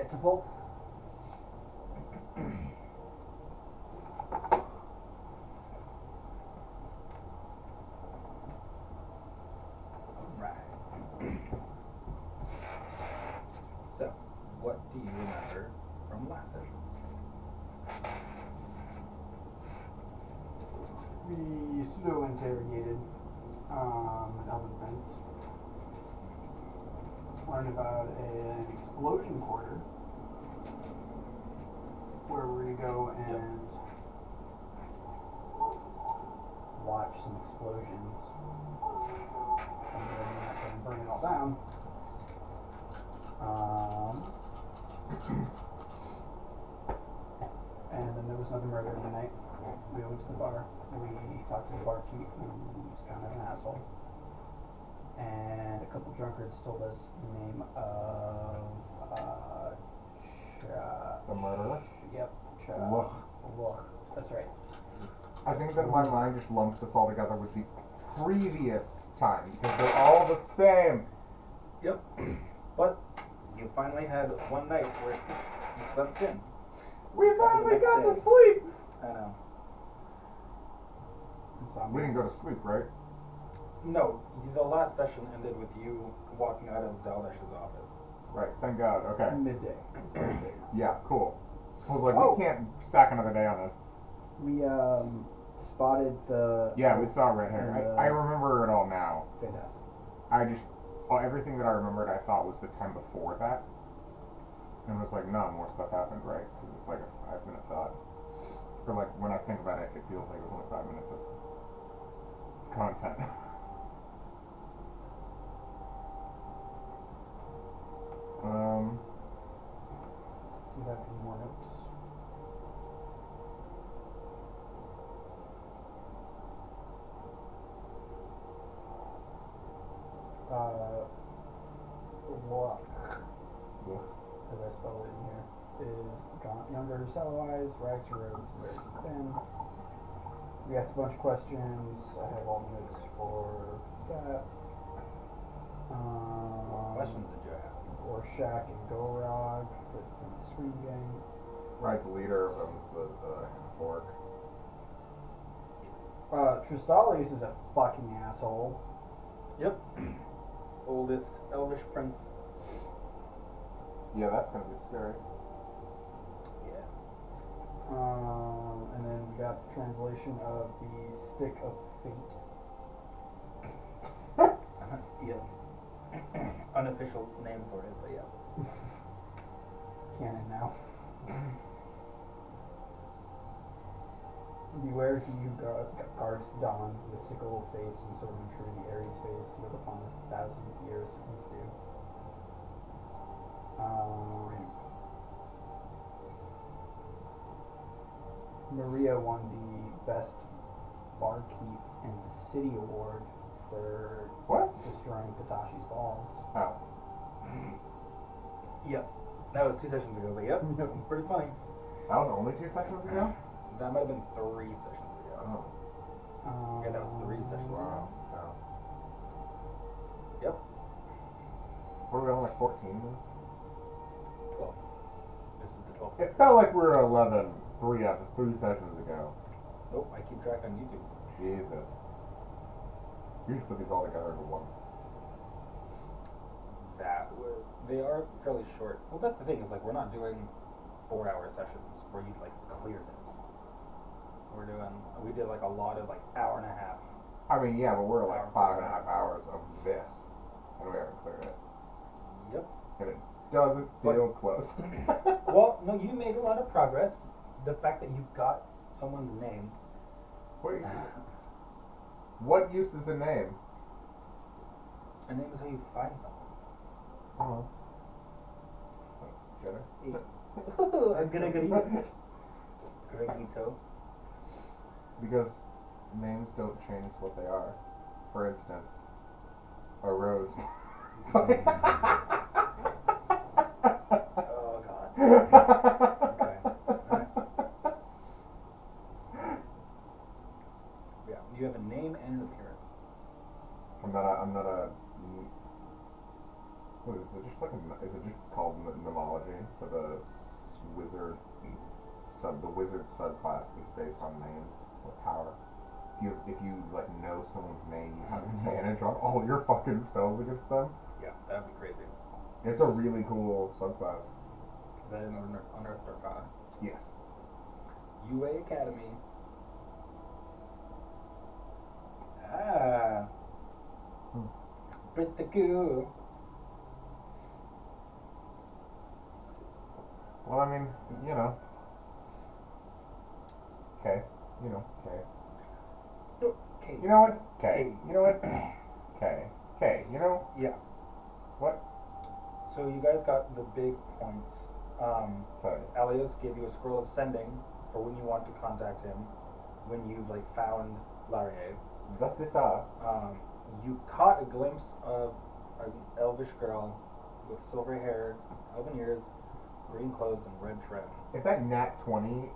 Pitiful. Right. So, what do you remember from last session? We pseudo-interrogated Elvin Prince. Learned about an explosion quarter where we're going to go and watch some explosions. And then try and burn it all down. And then there was another murder in the night. We went to the bar. We talked to the barkeep, who's kind of an asshole. And a couple drunkards told us the name of The murderer? Yep. Look. That's right. I think that my mind just lumps this all together with the previous time because they're all the same. Yep. But you finally had one night where you slept in. We finally got to day. sleep. I know. We didn't go to sleep, right? No, the last session ended with you walking out of Zaldesh's office. Right. Thank God. Okay. Midday. Yeah. Cool. I was like, Oh. we can't stack another day on this. We spotted the. Yeah, we saw red hair. I remember it all now. Fantastic. Everything that I remembered I thought was the time before that. And it was like, no, more stuff happened, right? Because it's like a 5-minute thought. Or like, when I think about it, it feels like it was only 5 minutes of content. See if I have any more notes. Luck, as I spelled it in here, is younger, sallow eyes, rags her robes, very thin. We asked a bunch of questions. I have all the notes for that. What questions did you ask? Rorschach and Gorog from the Scream Gang. Right, the leader owns the fork. Yes. Tristalius is a fucking asshole. Yep. Oldest elvish prince. Yeah, that's gonna be scary. Yeah. And then we got the translation of the Stick of Fate. Yes. Unofficial name for it, but yeah. Canon now. Beware he who guards dawn with sickle face and sword and true the Ares face sealed upon this 1,000th year sentence due. Maria won the best barkeep in the city award for destroying Tatashi's balls. Oh. Yep. That was 2 sessions ago, but yep. It's pretty funny. That was only 2 sessions ago? That might have been 3 sessions ago. Oh. Yeah, that was 3 sessions ago. Wow. Yep. What are we on, like 14? 12. This is the 12th. It felt like we were 11, 3 sessions ago. Nope, I keep track on YouTube. Jesus. You should put these all together into one. They are fairly short. Well, that's the thing, is like we're not doing 4-hour sessions where you like clear this. We did like a lot of like hour and a half. I mean, yeah, but we're like 5.5 hours of this, and we haven't cleared it. Yep. And it doesn't feel close. Well, no, you made a lot of progress. The fact that you got someone's name. Wait. What use is a name? A name is how you find someone. Oh. Get it? I'm gonna get you. Gregito. Because names don't change what they are. For instance, a rose. Oh God. Okay. Alright. Yeah, you have a name and an appearance. I'm not a What is it? Just like is it just called nomology for the wizard the wizard subclass that's based on names or power? If you like know someone's name, you have advantage on all your fucking spells against them. Yeah, that'd be crazy. It's a really cool subclass. Is that an Unearthed Arcana? Yes. UA Academy. Ah. Pretty cool. Well, I mean, you know. Okay. You know, okay. Okay. You know what? Okay. Okay. You know what? Okay. Okay. You know Yeah. what? So you guys got the big points. Okay. Alios gave you a scroll of sending for when you want to contact him, when you've like found Larie. Das ist You caught a glimpse of an elvish girl with silver hair, elven ears, green clothes, and red trim. If that nat 20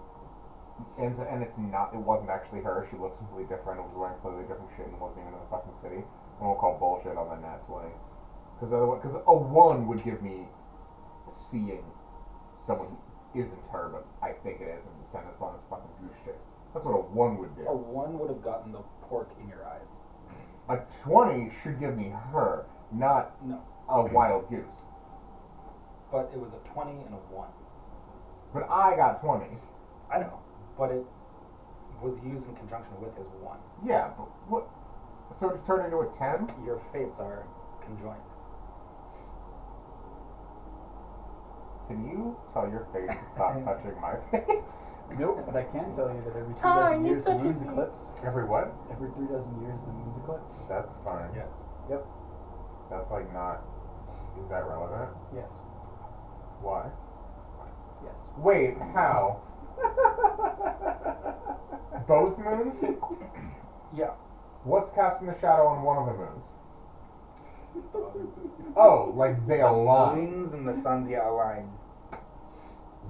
ends and it wasn't actually her, she looks completely different, it was wearing completely different shit and wasn't even in the fucking city, and we'll call bullshit on the nat 20. Because a 1 would give me seeing someone who isn't her, but I think it is, and send us on this fucking goose chase. That's what a 1 would do. A 1 would have gotten the pork in your eyes. A 20 should give me her, not No. a wild goose. But it was a 20 and a 1. But I got 20. I know, but it was used in conjunction with his 1. Yeah, but what? So to turn into a 10? Your fates are conjoined. Can you tell your fate to stop touching my fate? Nope, but I can tell you that every 3 Time dozen is years the touching moon's me. eclipse. Every what? Every 3 dozen years the moon's eclipse. That's fine. Yes. Yep. That's like not. Is that relevant? Yes. Why? Yes. Wait, how? Both moons? Yeah. What's casting a shadow on one of the moons? Oh, like they align. Moons and the suns, yeah, align.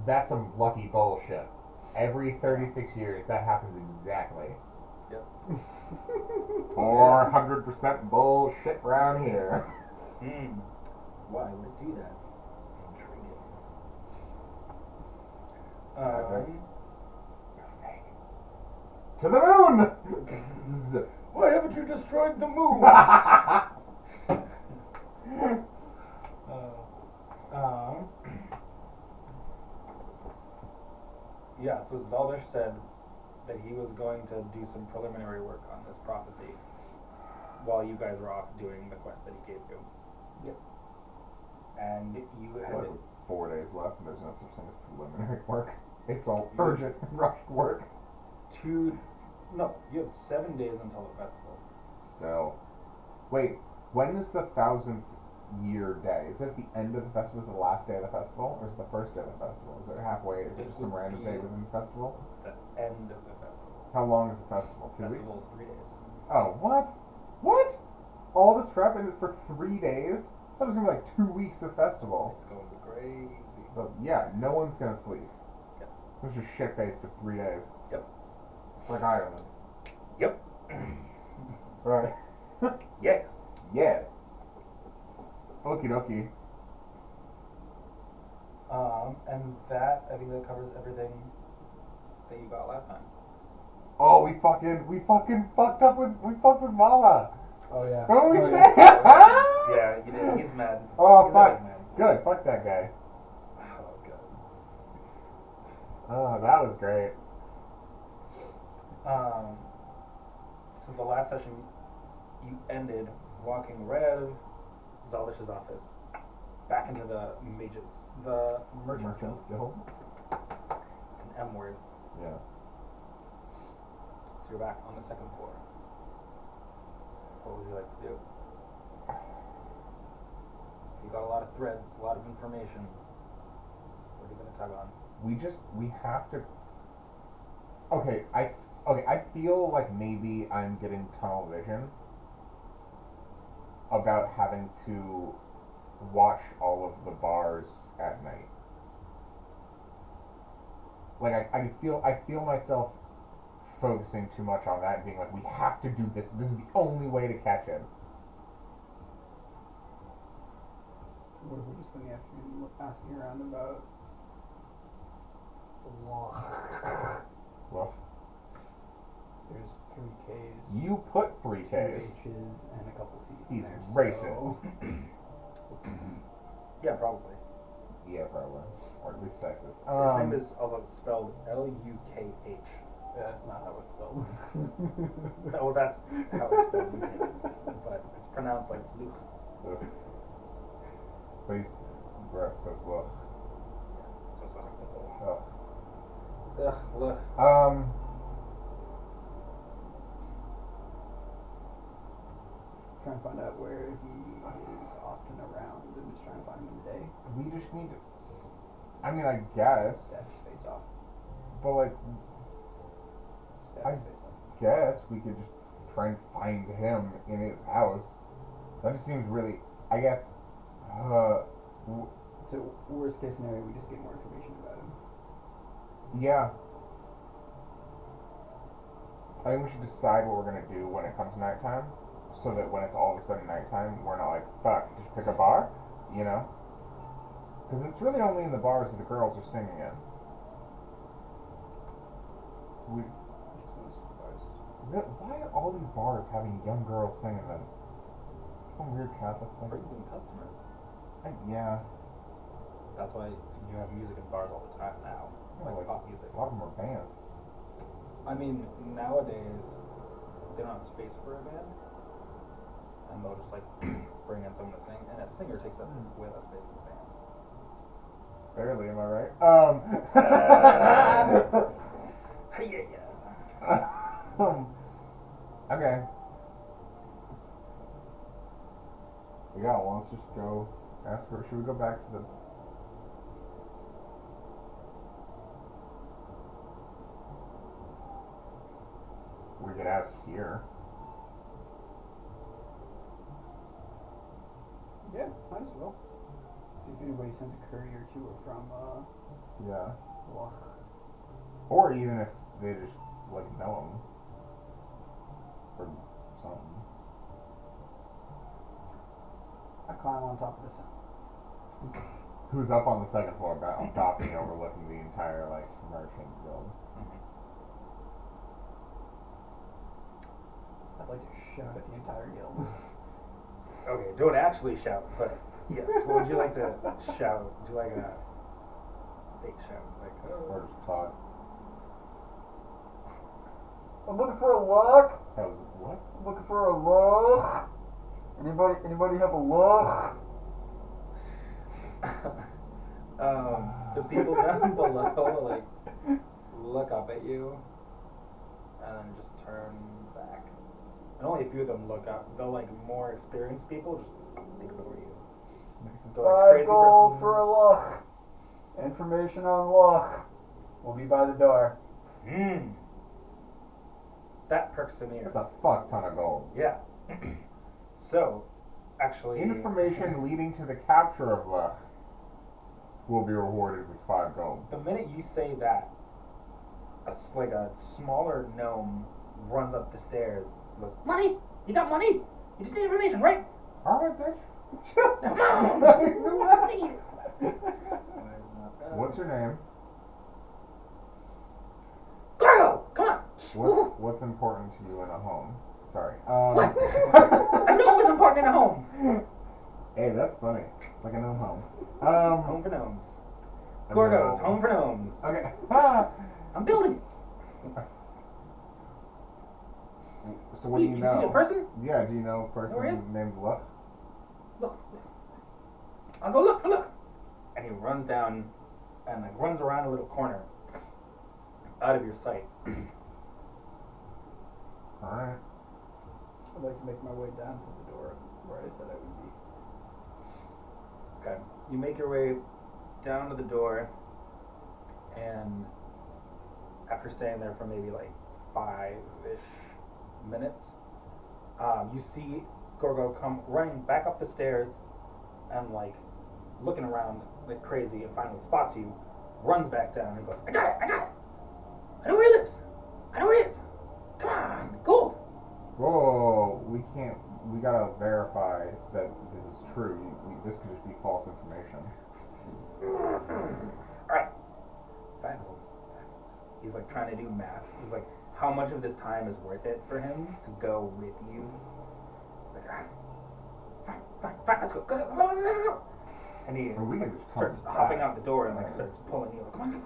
That's some lucky bullshit. Every 36 years, that happens exactly. Yep. 400% bullshit around here. Why would it do that? Intriguing. You're fake. To the moon! Zzz. Why haven't you destroyed the moon? Yeah, so Zaldish said that he was going to do some preliminary work on this prophecy while you guys were off doing the quest that he gave you. Yep. And you had Like, with 4 days left, and there's no such thing as preliminary work. It's all urgent, rushed work. you have 7 days until the festival. Still. Wait, when is the 1000th year day? Is it at the end of the festival? Is it the last day of the festival? Or is it the first day of the festival? Is it halfway? Is it just some random day within the festival? The end of the festival. How long is the festival? 2 Festival's weeks? 3 days. Oh, what? What? All this prep and for 3 days? I thought it was going to be like 2 weeks of festival. It's going to be crazy. But yeah, no one's going to sleep. Yep. It was just shit-faced for 3 days. Yep. Like Ireland. Yep. Right. Yes. Yes. Okie dokie. And that, I think that covers everything that you got last time. Oh, we fucking fucked with Mala. Oh yeah. What did we Oh, say? yeah. Yeah, you did. He's mad. Oh, He's fuck. always mad. Good, fuck that guy. Oh, God. Oh, that was great. So the last session, you ended walking right out of Zaldish's office, back into the mages, the merchant's guild. Guild? It's an M word. Yeah. So you're back on the 2nd floor. What would you like to do? You got a lot of threads, a lot of information. What are you going to tug on? We have to. Okay, I feel like maybe I'm getting tunnel vision about having to watch all of the bars at night. Like I feel myself focusing too much on that and being like, we have to do this. This is the only way to catch him. What if we just spend the afternoon asking around about the law? Well, There's 3 Ks. you put 3 2 Ks. H's and a couple C's. in He's there, racist. So Yeah, probably. Yeah, probably. Or at least sexist. His name is also spelled Lukh. that's not how it's spelled. Oh, that's how it's spelled in Canada. But it's pronounced like Luke. Ugh. But he's gross, so it's ugh. So it's like, Ugh. ugh, look. Trying to find out where he is often around and just trying to find him in the day. We just need to. I mean, I guess. Stab his face off. But, like, Stab his face off. guess we could just try and find him in his house. That just seems really. I guess. So, worst case scenario, we just get more information about him. Yeah. I think we should decide what we're gonna do when it comes nighttime, so that when it's all of a sudden nighttime, we're not like, fuck, just pick a bar, you know? Because it's really only in the bars that the girls are singing in. We, Just most of the bars. why are all these bars having young girls singing them? Some weird Catholic thing. Brings in customers. Yeah. That's why you have music in bars all the time now. Yeah, Like pop music. A lot of them are bands. I mean, nowadays, they don't have space for a band. And they'll just like bring in someone to sing. And a singer takes up way less space than a band. Barely, am I right? Yeah. Okay. Yeah, well, let's just go ask her. Should we go back to the... We could ask here. Yeah, might as well. See if anybody sent a courier to or from, Yeah. Loch. Or even if they just, like, know him. Or something. I climb on top of the sun. Who's up on the second floor, on balcony overlooking the entire, like, merchant guild. I'd like to shout at the entire guild. Okay, don't actually shout, but yes. What would you like to shout? Do like a fake shout? Like, Or just talk. I'm looking for a loch. How's it? What? I'm looking for a loch. Anybody have a loch? the people down below like look up at you and then just turn back. And only a few of them look up. The like more experienced people just ignore you. The, like, 5 crazy gold person- for a loch. Information on loch. We'll be by the door. That perks some ears. That's a fuck ton of gold. Yeah. So, actually, Information leading to the capture of Lech will be rewarded with 5 gold. the minute you say that, like a smaller gnome runs up the stairs and goes, "Money? You got money? You just need information, right? Alright, bitch. Come on! What's your name? Gorgo! Come on! What's important to you in a home? Sorry. What? A gnome is important in a home. Hey, that's funny. Like a gnome home. Home for gnomes. A Gorgos, gnome. home for gnomes. Okay. I'm building. So what do you see know? a person? Yeah, do you know a person Where is? named Lech? Look. I'll go look for look. And he runs down and like runs around a little corner out of your sight. Alright. I'd like to make my way down to the door where I said I would be. Okay. You make your way down to the door, and after staying there for maybe like 5-ish minutes, you see Gorgo come running back up the stairs and like looking around like crazy, and finally spots you, runs back down and goes, I got it! I know where he lives! I know where he is! Come on, gold! Whoa, we can't we gotta verify that this is true. This could just be false information. Alright. Fine. He's like trying to do math. He's like, how much of this time is worth it for him to go with you? He's like, fine, let's go. Go. And he starts hopping out the door and like starts pulling you. Like, come on.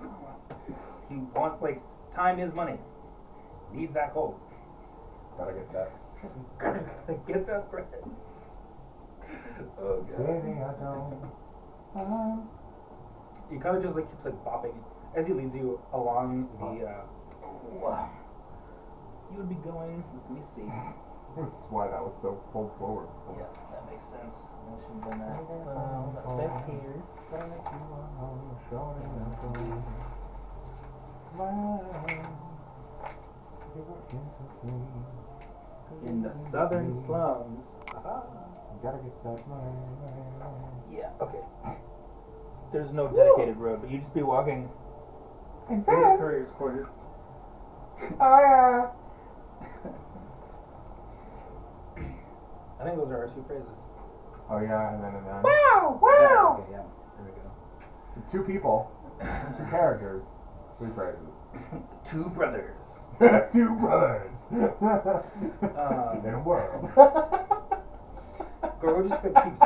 He wants, like, time is money. Needs that gold. Gotta get that. Get that bread. Oh god. Baby, I don't. He kind of just like keeps like bopping as he leads you along the. You would be going. Let me see. This is why that was so pulled forward. Yeah, that makes sense. Motion's in that. Back here. In the southern slums. Gotta get that money. Yeah, okay. There's no dedicated road, but you just be walking through the courier's quarters. Oh yeah. I think those are our two phrases. Oh yeah, and then. Wow! Wow! Okay, yeah. There we go. 2 people, 2 characters, 3 phrases. 2 brothers. 2 brothers. In a world. Goro just like, keeps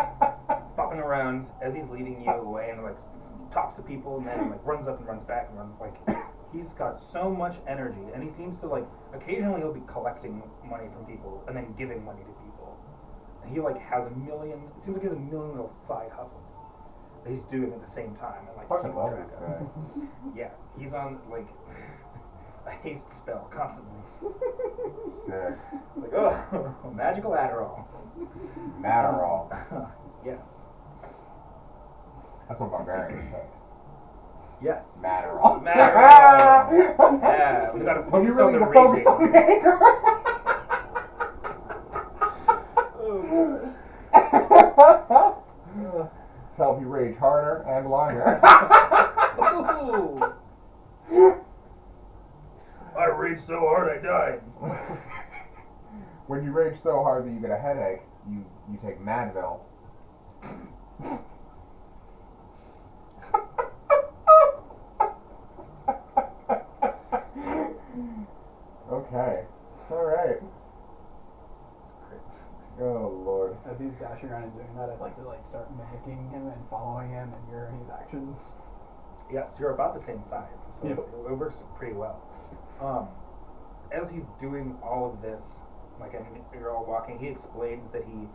bopping around as he's leading you away and like talks to people and then like runs up and runs back and runs like he's got so much energy and he seems to like occasionally he'll be collecting money from people and then giving money to people. And he like has it seems like he has a million little side hustles that he's doing at the same time and like Fucking keeping love track this of. guy. Yeah, he's on like a haste spell constantly. Sick. Like, oh, magical Adderall. Matterall. Yes. That's what barbarians take. Yes. Matterall. Matterall. Yeah, we gotta You focus really on the need to focus raging. on the anger. Oh, To help you rage harder and longer. God. I raged so hard I died. When you rage so hard that you get a headache, you take Madville. Okay. Alright. That's great. Oh Lord. As he's dashing around and doing that, I'd like to like start mimicking him and following him and mirroring his actions. Yes, you're about the same size, so Yep. it works pretty well. As he's doing all of this, like, and you're all walking, he explains that he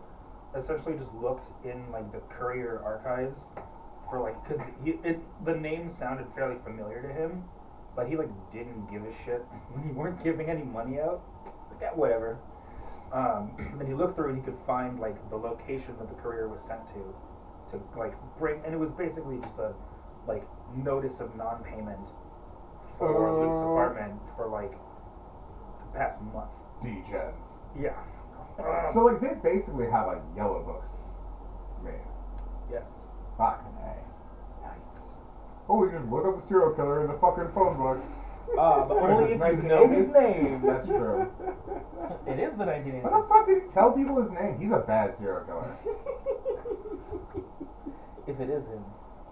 essentially just looked in like the courier archives for like because the name sounded fairly familiar to him, but he like didn't give a shit when you weren't giving any money out. It's like, yeah, whatever. And then he looked through and he could find like the location that the courier was sent to like bring, and it was basically just a like notice of non-payment for Luke's apartment for like the past month. Degens. Yeah. So like they basically have like yellow books made. Yes. Fucking A. Nice. Oh, we just look up the serial killer in the fucking phone book. But What only is if this, you know 1980s? his name. That's true. It is the Why the 1980s. fuck did he tell people his name? He's a bad serial killer. If it is him.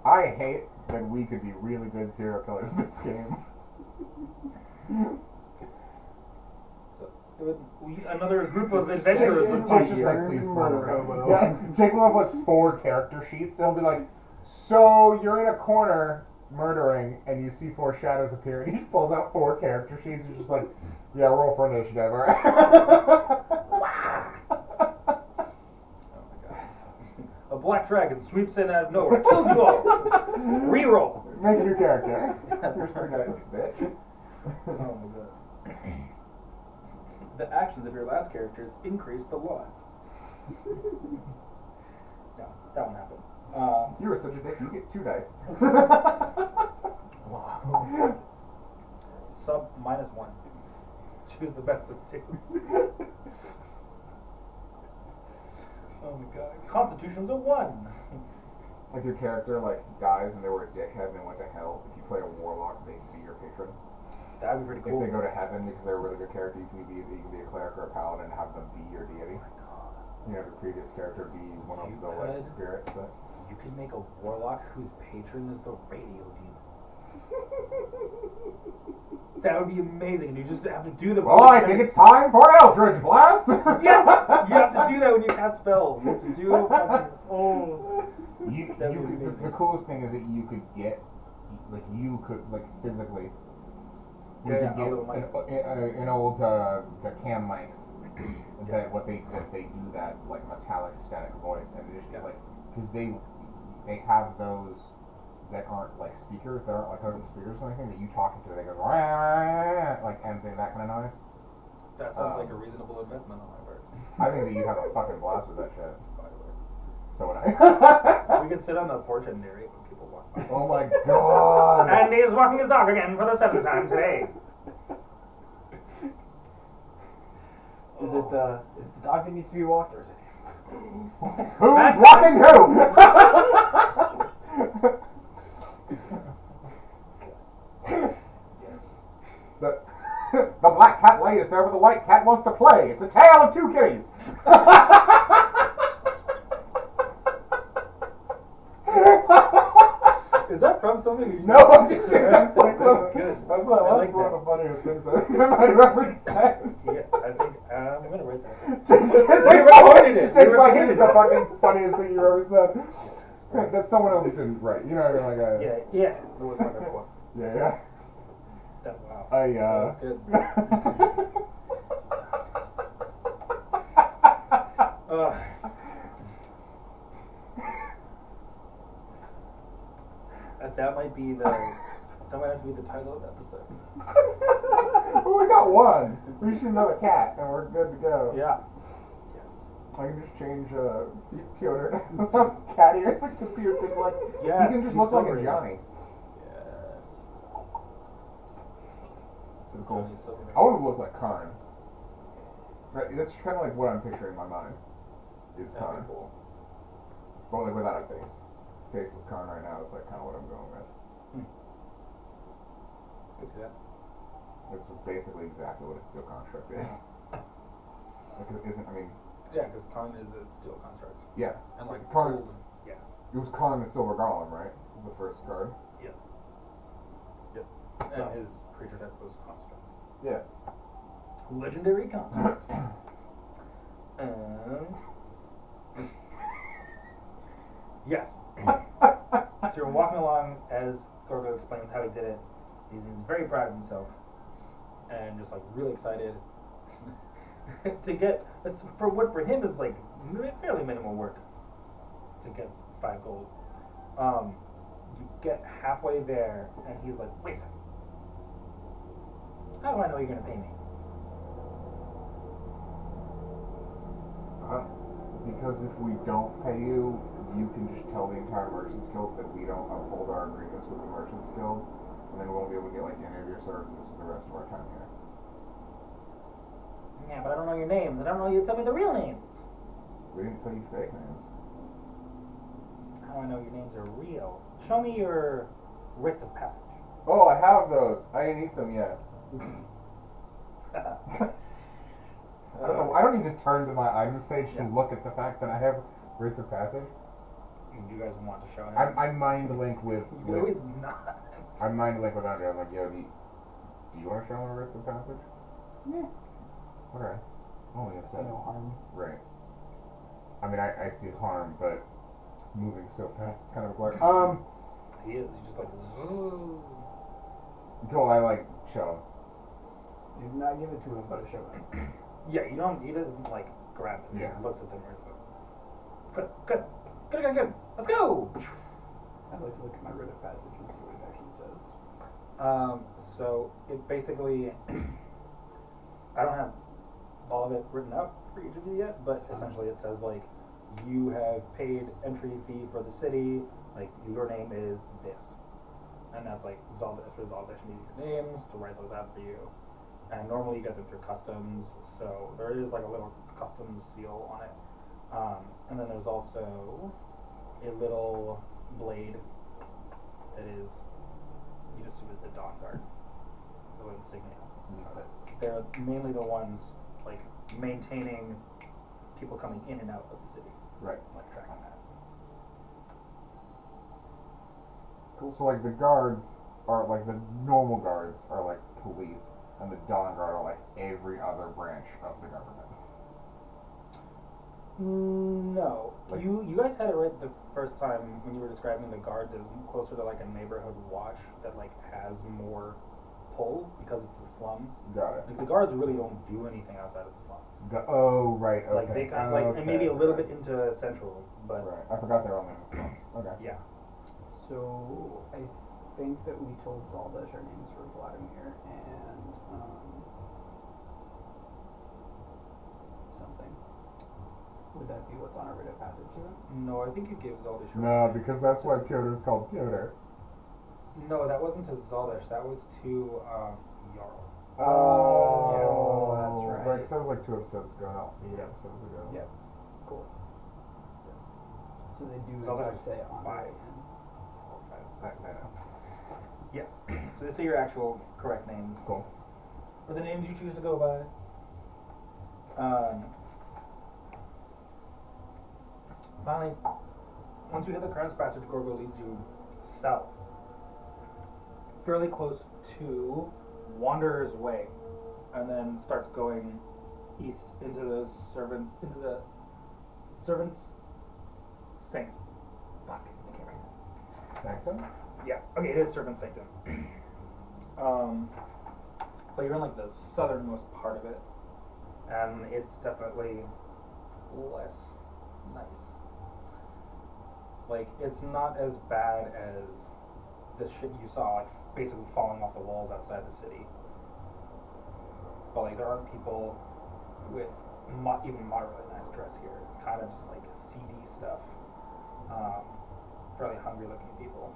I hate that we could be really good serial killers in this game. So another group of adventurers would find just you. like, please Murder murder hobo. Yeah, Jake will have like 4 character sheets. He'll be like, so you're in a corner murdering, and you see 4 shadows appear, and he pulls out 4 character sheets. He's just like, yeah, roll for initiative, alright? Oh my god. A black dragon sweeps in out of nowhere, kills you all. Reroll. Make a new character. Here's 3 dice, bitch. Oh my god. The actions of your last characters increase the loss. No, that won't happen. You were such a dick, you get 2 dice. Wow. Sub -1. Choose the best of 2. Oh my god. Constitution's a 1. If your character like dies and they were a dickhead and they went to hell, if you play a warlock, they can be your patron. That'd be pretty cool. If they go to heaven because they're a really good character, you can be a cleric or a paladin and have them be your deity. Oh my god. You have your previous character be one of the like spirits that. You could make a warlock whose patron is the radio demon. That would be amazing, and you just have to do the. Well, I think it's time for Eldritch Blast. Yes, you have to do that when you cast spells. You have to do a fucking. Oh. The coolest thing is that you could get, like, physically. You could get an old the cam mics that they do that like metallic static voice, and just get like because they have those that aren't like speakers, that aren't like home speakers or anything that you talk into. They go like and that kind of noise. That sounds like a reasonable investment on my part. I think that you have a fucking blast with that shit. So would I. So we could sit on the porch and narrate when people walk by. Oh my god! And he's walking his dog again for the 7th time today. Is it the dog that needs to be walked, or is it him? Who's walking who? Yes. The black cat lays there, but the white cat wants to play. It's a tale of two kitties. Is that from something? No, I'm just kidding. That's good. That's one of the funniest things that I've ever said. Yeah, I think I'm gonna write that down. Jake's like, it is the fucking funniest thing you've ever said. That someone else didn't write. You know, like yeah. It was like a quote. Yeah. Wow. That was good. That might have to be the title of the episode. Well, we got one. We should know the cat, and we're good to go. Yeah. Yes. I can just change Piotr to cat ears, like to Piotr, like yes, he can just look like a Johnny. Yes. So cool. I want to look like Karn. That's kind of like what I'm picturing in my mind. Is Karn. Cool. But like without a face. Faceless Karn right now is like kind of what I'm going with. Good to see that. It's basically exactly what a steel construct is. Like, isn't I mean. Yeah, because Karn is a steel construct. Yeah. And like Karn. gold. Yeah. It was Karn the Silver Golem, right? It was the first card. Yep. So. And his creature type was construct. Yeah. Legendary construct. Yes. So you're walking along as Gorgo explains how he did it. He's very proud of himself and just like really excited to get for him is like fairly minimal work to get 5 gold. You get halfway there and he's like, wait a second. How do I know you're gonna pay me? Because if we don't pay you, you can just tell the entire Merchants Guild that we don't uphold our agreements with the Merchants Guild, and then we won't be able to get like any of your services for the rest of our time here. Yeah, but I don't know your names. I don't know you. Tell me the real names. We didn't tell you fake names. How do I know your names are real? Show me your writs of passage. Oh, I have those. I didn't eat them yet. I don't know. I don't need to turn to my items page to look at the fact that I have rites of passage. You guys want to show him? I mind link with. No, he's not. I mind link with Andre. I'm like, yo, do you want to show him a rites of passage? Yeah. Okay. Only a second. No harm. Right. I mean, I see harm, but it's moving so fast. It's kind of a blur. He is. He's just like. Zzz. Until I like show him. You did not give it to him, but I showed him. Yeah, you don't. He doesn't like grab it. He just looks at them where it's good. Let's go. I'd like to look at my writ of passage and see what it actually says. So it basically, I don't have all of it written out for each of you yet, but essentially it says like, you have paid entry fee for the city. Like your name is this, and that's like after Zaldek needed your names to write those out for you. And normally you get them through customs, so there is like a little customs seal on it. And then there's also a little blade that is, you just use the Dawn Guard, the insignia of it. They're mainly the ones like maintaining people coming in and out of the city. Right. Like tracking that. Cool. So like the guards are like the normal guards are like police, and the Dawn Guard are like every other branch of the government. No, Like- you guys had it right the first time when you were describing the guards as closer to like a neighborhood watch that like has more pull because it's the slums. Got it. Like the guards really don't do anything outside of the slums. Oh right. Okay. Like they kind of like and maybe a little bit into central, but Right. I forgot they're only in the slums. Okay. yeah. So I think that we told Zaldash our names were Vladimir and something. Would that be what's on our rite of passage to them? No, I think you gave Zaldish. No, because that's why Pyotr's called Pyotr. No, that wasn't to Zaldish. That was to Jarl. Oh, that's right. Right, 'cause that was like 2 episodes ago, not 8 episodes ago. Yep. Cool. Yes. So they do in Zaldash fact is say Andre. 5. and- 4, 5, I 6. know. Yes. So these are your actual correct names. Cool. Or the names you choose to go by. Finally, once you hit the Crown's Passage, Gorgo leads you south, fairly close to Wanderer's Way, and then starts going east into the servants' Sanct. Fuck, I can't read this. Sanctum? Yeah, okay, it is Servant Sanctum. But you're in like the southernmost part of it, and it's definitely less nice. Like, it's not as bad as the shit you saw, like basically falling off the walls outside the city. But like, there aren't people with even moderately nice dress here. It's kind of just like seedy stuff. Fairly hungry-looking people.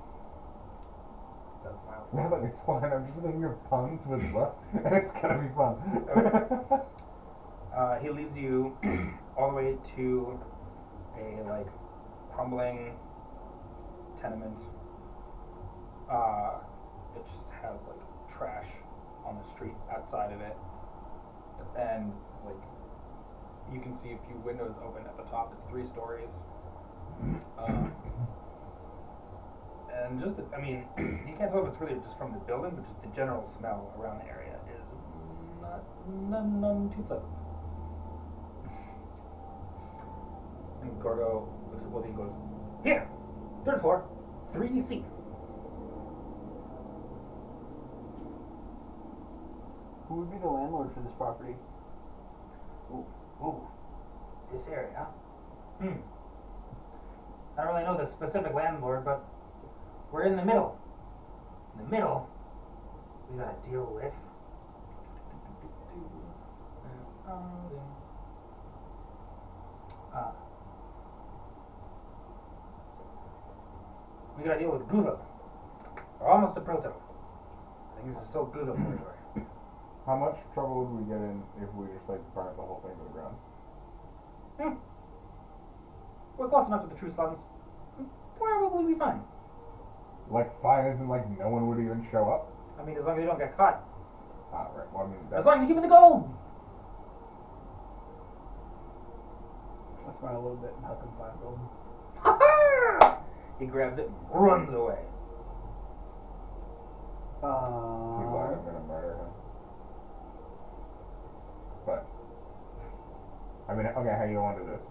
That's my own. No, but it's fine. I'm just thinking of puns with what, and it's gonna be fun. Okay. He leads you all the way to a like crumbling tenement that just has like trash on the street outside of it, and like you can see a few windows open at the top. It's 3 stories. And just, I mean, you can't tell if it's really just from the building, but just the general smell around the area is none too pleasant. And Gorgo looks at both of you and goes, "Here, 3rd floor, 3C." Who would be the landlord for this property? Ooh, this area. I don't really know the specific landlord, but we're in the middle. In the middle, we gotta deal with. We gotta deal with Guva. We're almost to Proto. I think this is still Guva territory. How much trouble would we get in if we just like burnt the whole thing to the ground? We're close enough to the true slums. Probably be fine. Like fine isn't like no one would even show up? I mean, as long as you don't get caught. Ah, right. Well, I mean, As long as you give me the gold. I smile a little bit and huck him 5 gold. He grabs it and runs away. if you lie, I'm gonna murder him. But, I mean, okay, how you want to do this?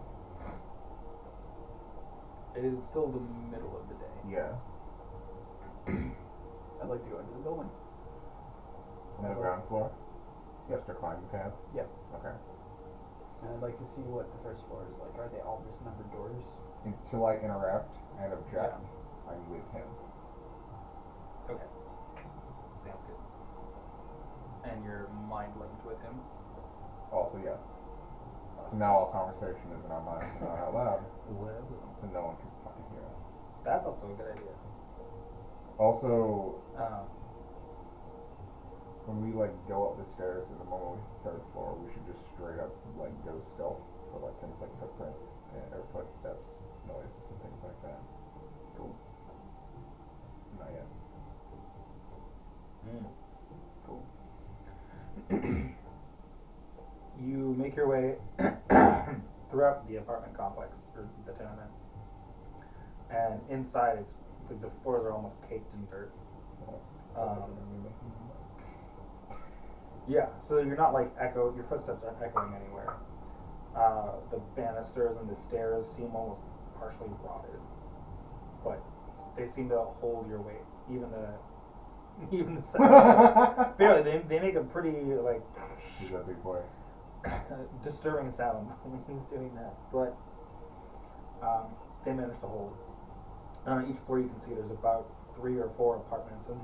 It is still the middle of the day. Yeah. I'd like to go into the building. On the ground floor? Yes, to climbing pants? Yep. Okay. And I'd like to see what the first floor is like. Are they all just numbered doors? Until I interact and object, I'm with him. Okay. Sounds good. And you're mind linked with him. Also, yes. So now all conversation is in our minds and not out loud, so no one can fucking hear us. That's also a good idea. Also, Um, when we like go up the stairs in the moment we hit the 3rd floor, we should just straight up like go stealth for like things like footprints or footsteps, noises and things like that. Cool. Not yet. Cool. you make your way throughout the apartment complex or the tenement. And inside, it's like the floors are almost caked in dirt. Yes. Yeah, so you're not like your footsteps aren't echoing anywhere. The banisters and the stairs seem almost partially rotted, but they seem to hold your weight. Even the sound. Barely. They make a pretty like. He's a big boy. Disturbing sound when he's doing that, but they manage to hold. And on each floor, you can see there's about 3 or 4 apartments, and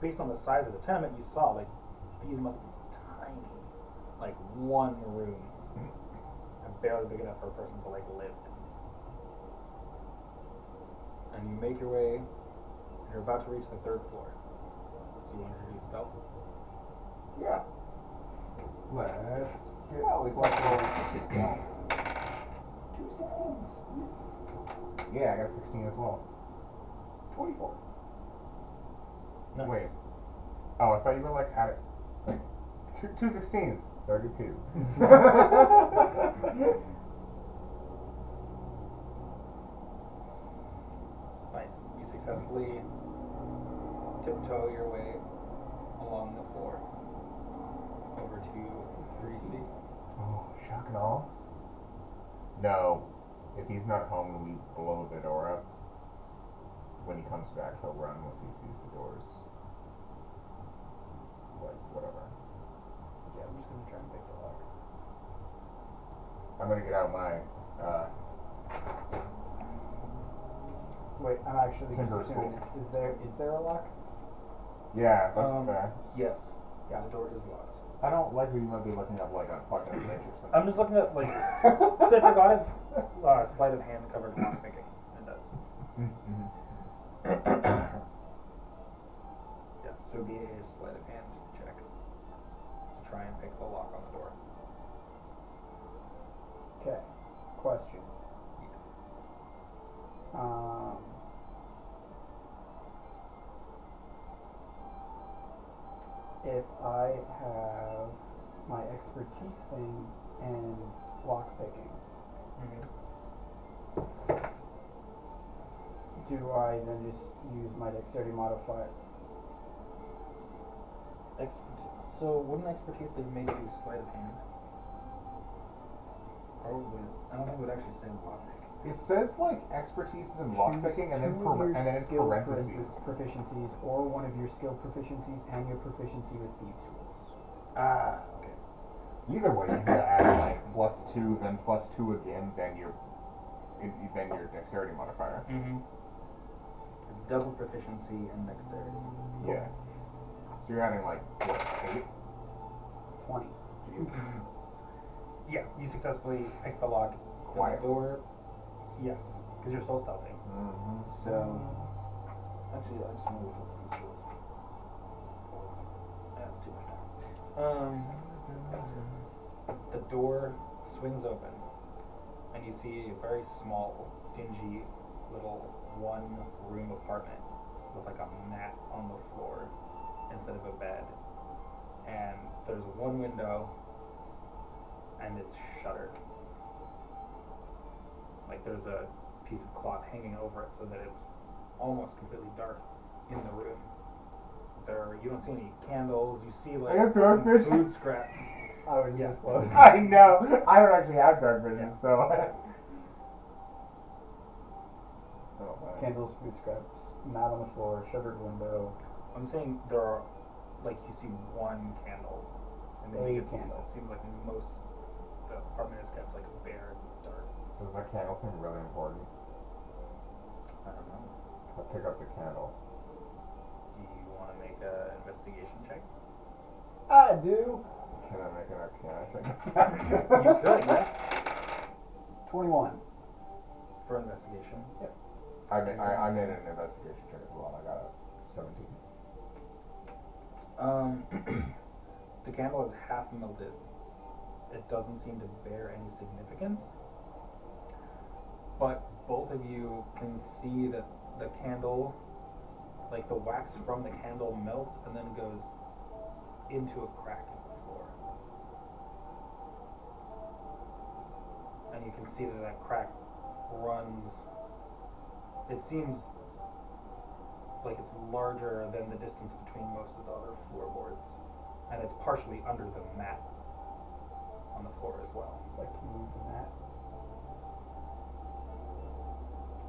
based on the size of the tenement, you saw like these must be tiny, like one room, and barely big enough for a person to like live in. And you make your way, and you're about to reach the 3rd floor. So you want to do stealth? Yeah. Let's get always like rolling for stealth. 2 16s. Yeah, I got 16 as well. 24. Nice. Wait. Oh, I thought you were like at it. Like, two 16s. 32. Nice. You successfully tiptoe your way along the floor over to 3C. Oh, shock and awe. No. If he's not home and we blow the door up, when he comes back, he'll run if he sees the doors. Like, whatever. Yeah, I'm just gonna try and pick the lock. I'm gonna get out my, Wait, I'm actually just Tinker assuming, tools. is there a lock? yeah, that's fair. Yes. Yeah. The door is locked. I don't like that you might be looking up like a fucking glitch or something. I'm just looking at like. So I forgot if sleight of hand covered lock picking. It does. Mm-hmm. Yeah. So it'd be a sleight of hand check to try and pick the lock on the door. Okay. Question. Yes. If I have my expertise thing and lock picking, do I then just use my dexterity modifier? So wouldn't expertise have made you sleight of hand? Or would it, I don't think it would actually say lock pick. It says like expertise in lockpicking and then it's parentheses. Proficiencies, or one of your skill proficiencies and your proficiency with thieves' tools. Ah, okay. Either way, you gotta add like +2, then +2 again, then your dexterity modifier. Mm-hmm. It's double proficiency and dexterity. Yeah. So you're adding like what, 8? 20. Jesus. Yeah, you successfully pick the lock. Quiet. The door. Yes, because you're soul stealthing. Mm-hmm. So, actually, I just want to look up these tools. That's too much time. The door swings open, and you see a very small, dingy, little one-room apartment with like a mat on the floor instead of a bed. And there's one window, and it's shuttered. Like there's a piece of cloth hanging over it so that it's almost completely dark in the room. You don't see any candles. You see like I have dark some vision. food scraps. I was this close. I know. I don't actually have dark vision, Yeah. so. Oh, man. Candles, food scraps, mat on the floor, shuttered window. I'm saying there are, like you see one candle, and maybe it seems like most the apartment is kept like bare and dark. Does that candle seem really important? I don't know. I pick up the candle. Do you want to make an investigation check? I do. Can I make an arcana check? You could, yeah. 21. For investigation. Yep. I made an investigation check as well. I got a 17. The candle is half melted. It doesn't seem to bear any significance. But both of you can see that the candle, like the wax from the candle melts and then goes into a crack in the floor. And you can see that crack runs. It seems like it's larger than the distance between most of the other floorboards, and it's partially under the mat on the floor as well. Like to move the mat.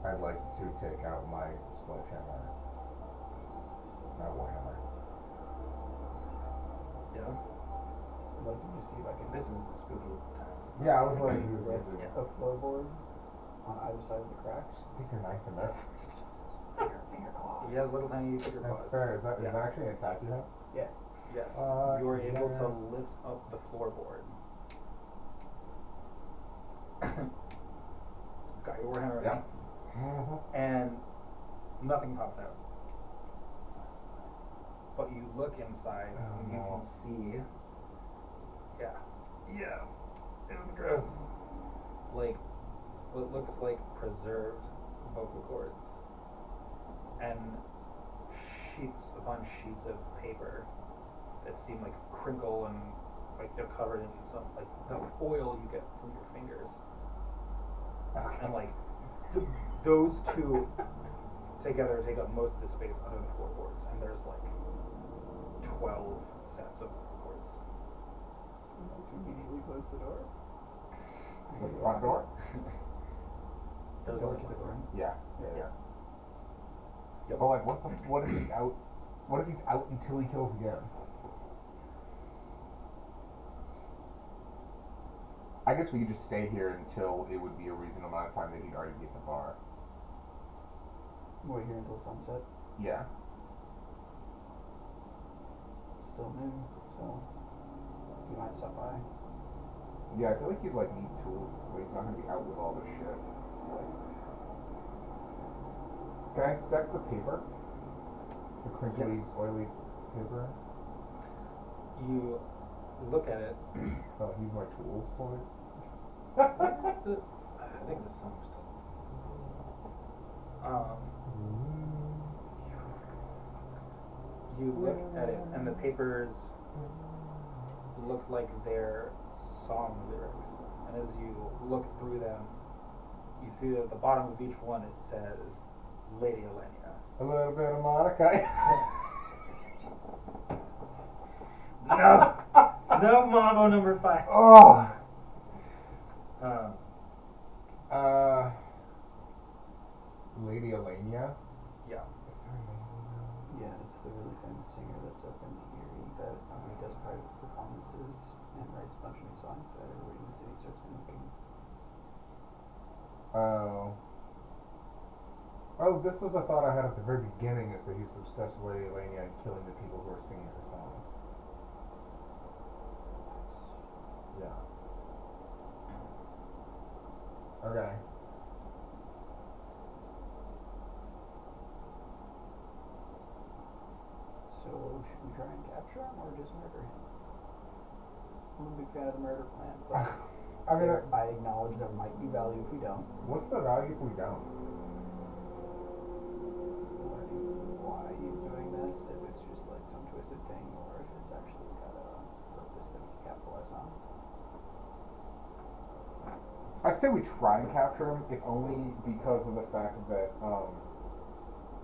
I'd like to take out my sledgehammer. My warhammer. Yeah. I'd like to just see if I can This is spooky times. Yeah, I was like, lift a floorboard on either side of the cracks. stick your knife in there first. Finger claws. He has little tiny finger claws. That's fair. Is that Yeah. actually an attack you have? Yeah. Yes. You are able to yes. lift up the floorboard. You've got your warhammer Yeah. ready, and nothing pops out. But you look inside and you can see, yeah, it's gross. Like what looks like preserved vocal cords and sheets upon sheets of paper that seem like crinkle and like they're covered in some like the oil you get from your fingers. And like those two together take up most of the space under the floorboards, and there's like 12 sets of vocal cords. I'd like to immediately close the door. The front door? There's Door only to the one. room. Yeah. Yep. But like, what if he's out? What if he's out until he kills again? I guess we could just stay here until it would be a reasonable amount of time that he'd already be at the bar. Wait here until sunset. Yeah. Still new, so you might stop by. Yeah, I feel like he'd like need tools, so he's not gonna be out with all this shit. Like, can I inspect the paper? The crinkly, Yes. oily paper? You look at it. Oh, use my tools for it? I think the song's still. You look at it, and the papers look like they're song lyrics. And as you look through them, you see that at the bottom of each one it says Lady Elenia. A little bit of Monica. No, Mambo number 5. Oh! Lady Elenia? Yeah. Is there a name? Yeah, it's the really famous singer that's up in the Erie that he does private performances and writes a bunch of new songs that everybody in the city starts mimicking. Oh. Oh, this was a thought I had at the very beginning, is that he's obsessed with Lady Elenia and killing the people who are singing her songs. Yeah. Okay. So should we try and capture him or just murder him? I'm a big fan of the murder plan, but I mean, I acknowledge there might be value if we don't. what's the value if we don't? Learning why he's doing this, if it's just like some twisted thing, or if it's actually got a purpose that we can capitalize on. I say we try and capture him, if only because of the fact that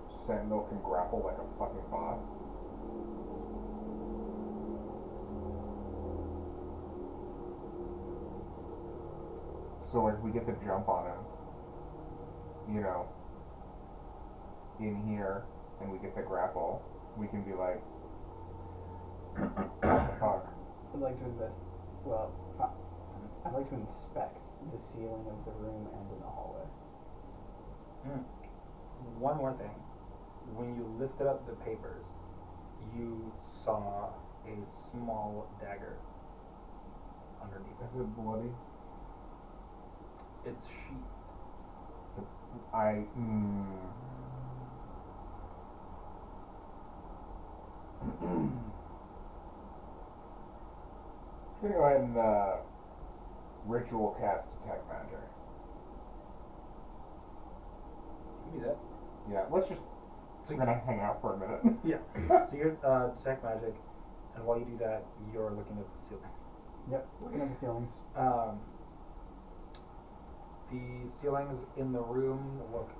Sentinel can grapple like a fucking boss. So like, if we get the jump on him, you know, in here, and we get the grapple, we can be like, what the fuck? I'd like to I'd like to inspect the ceiling of the room and in the hallway. One more thing. When you lifted up the papers, you saw a small dagger underneath Is it. it bloody? It's sheathed. I'm gonna go ahead and ritual cast detect magic. Give me that. Yeah, let's just. So We're gonna hang out for a minute. yeah. So you're detect magic, and while you do that, you're looking at the ceiling. Yep, looking at the ceilings. The ceilings in the room look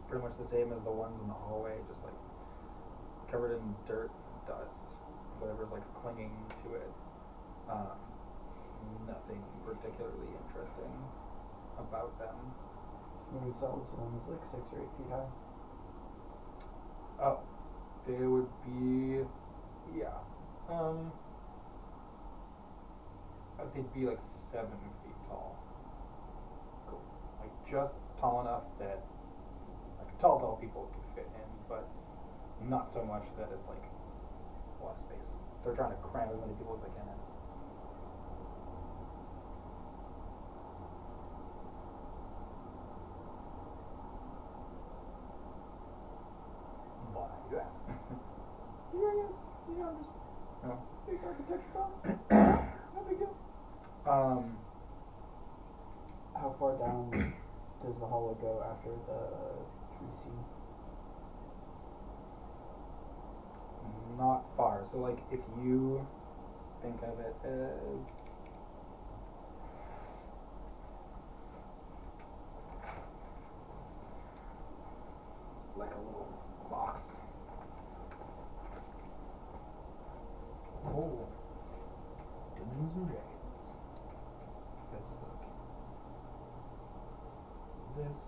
pretty much the same as the ones in the hallway, just like covered in dirt, dust, whatever's like clinging to it. Nothing particularly interesting about them. Smooth solid ceilings like 6 or 8 feet high. Oh, they would be, yeah. They'd be like 7 feet tall. Cool. Like just tall enough that like tall people could fit in, but not so much that it's like a lot of space. They're trying to cram as many people as they can in. Why, you ask? Yeah, yes. Yeah, I'm just No. big architecture problem. No big deal. How far down does the hollow go after the 3C? Not far. So like if you think of it as like a little box. Oh. Dungeons and Dragons. Let's look. This.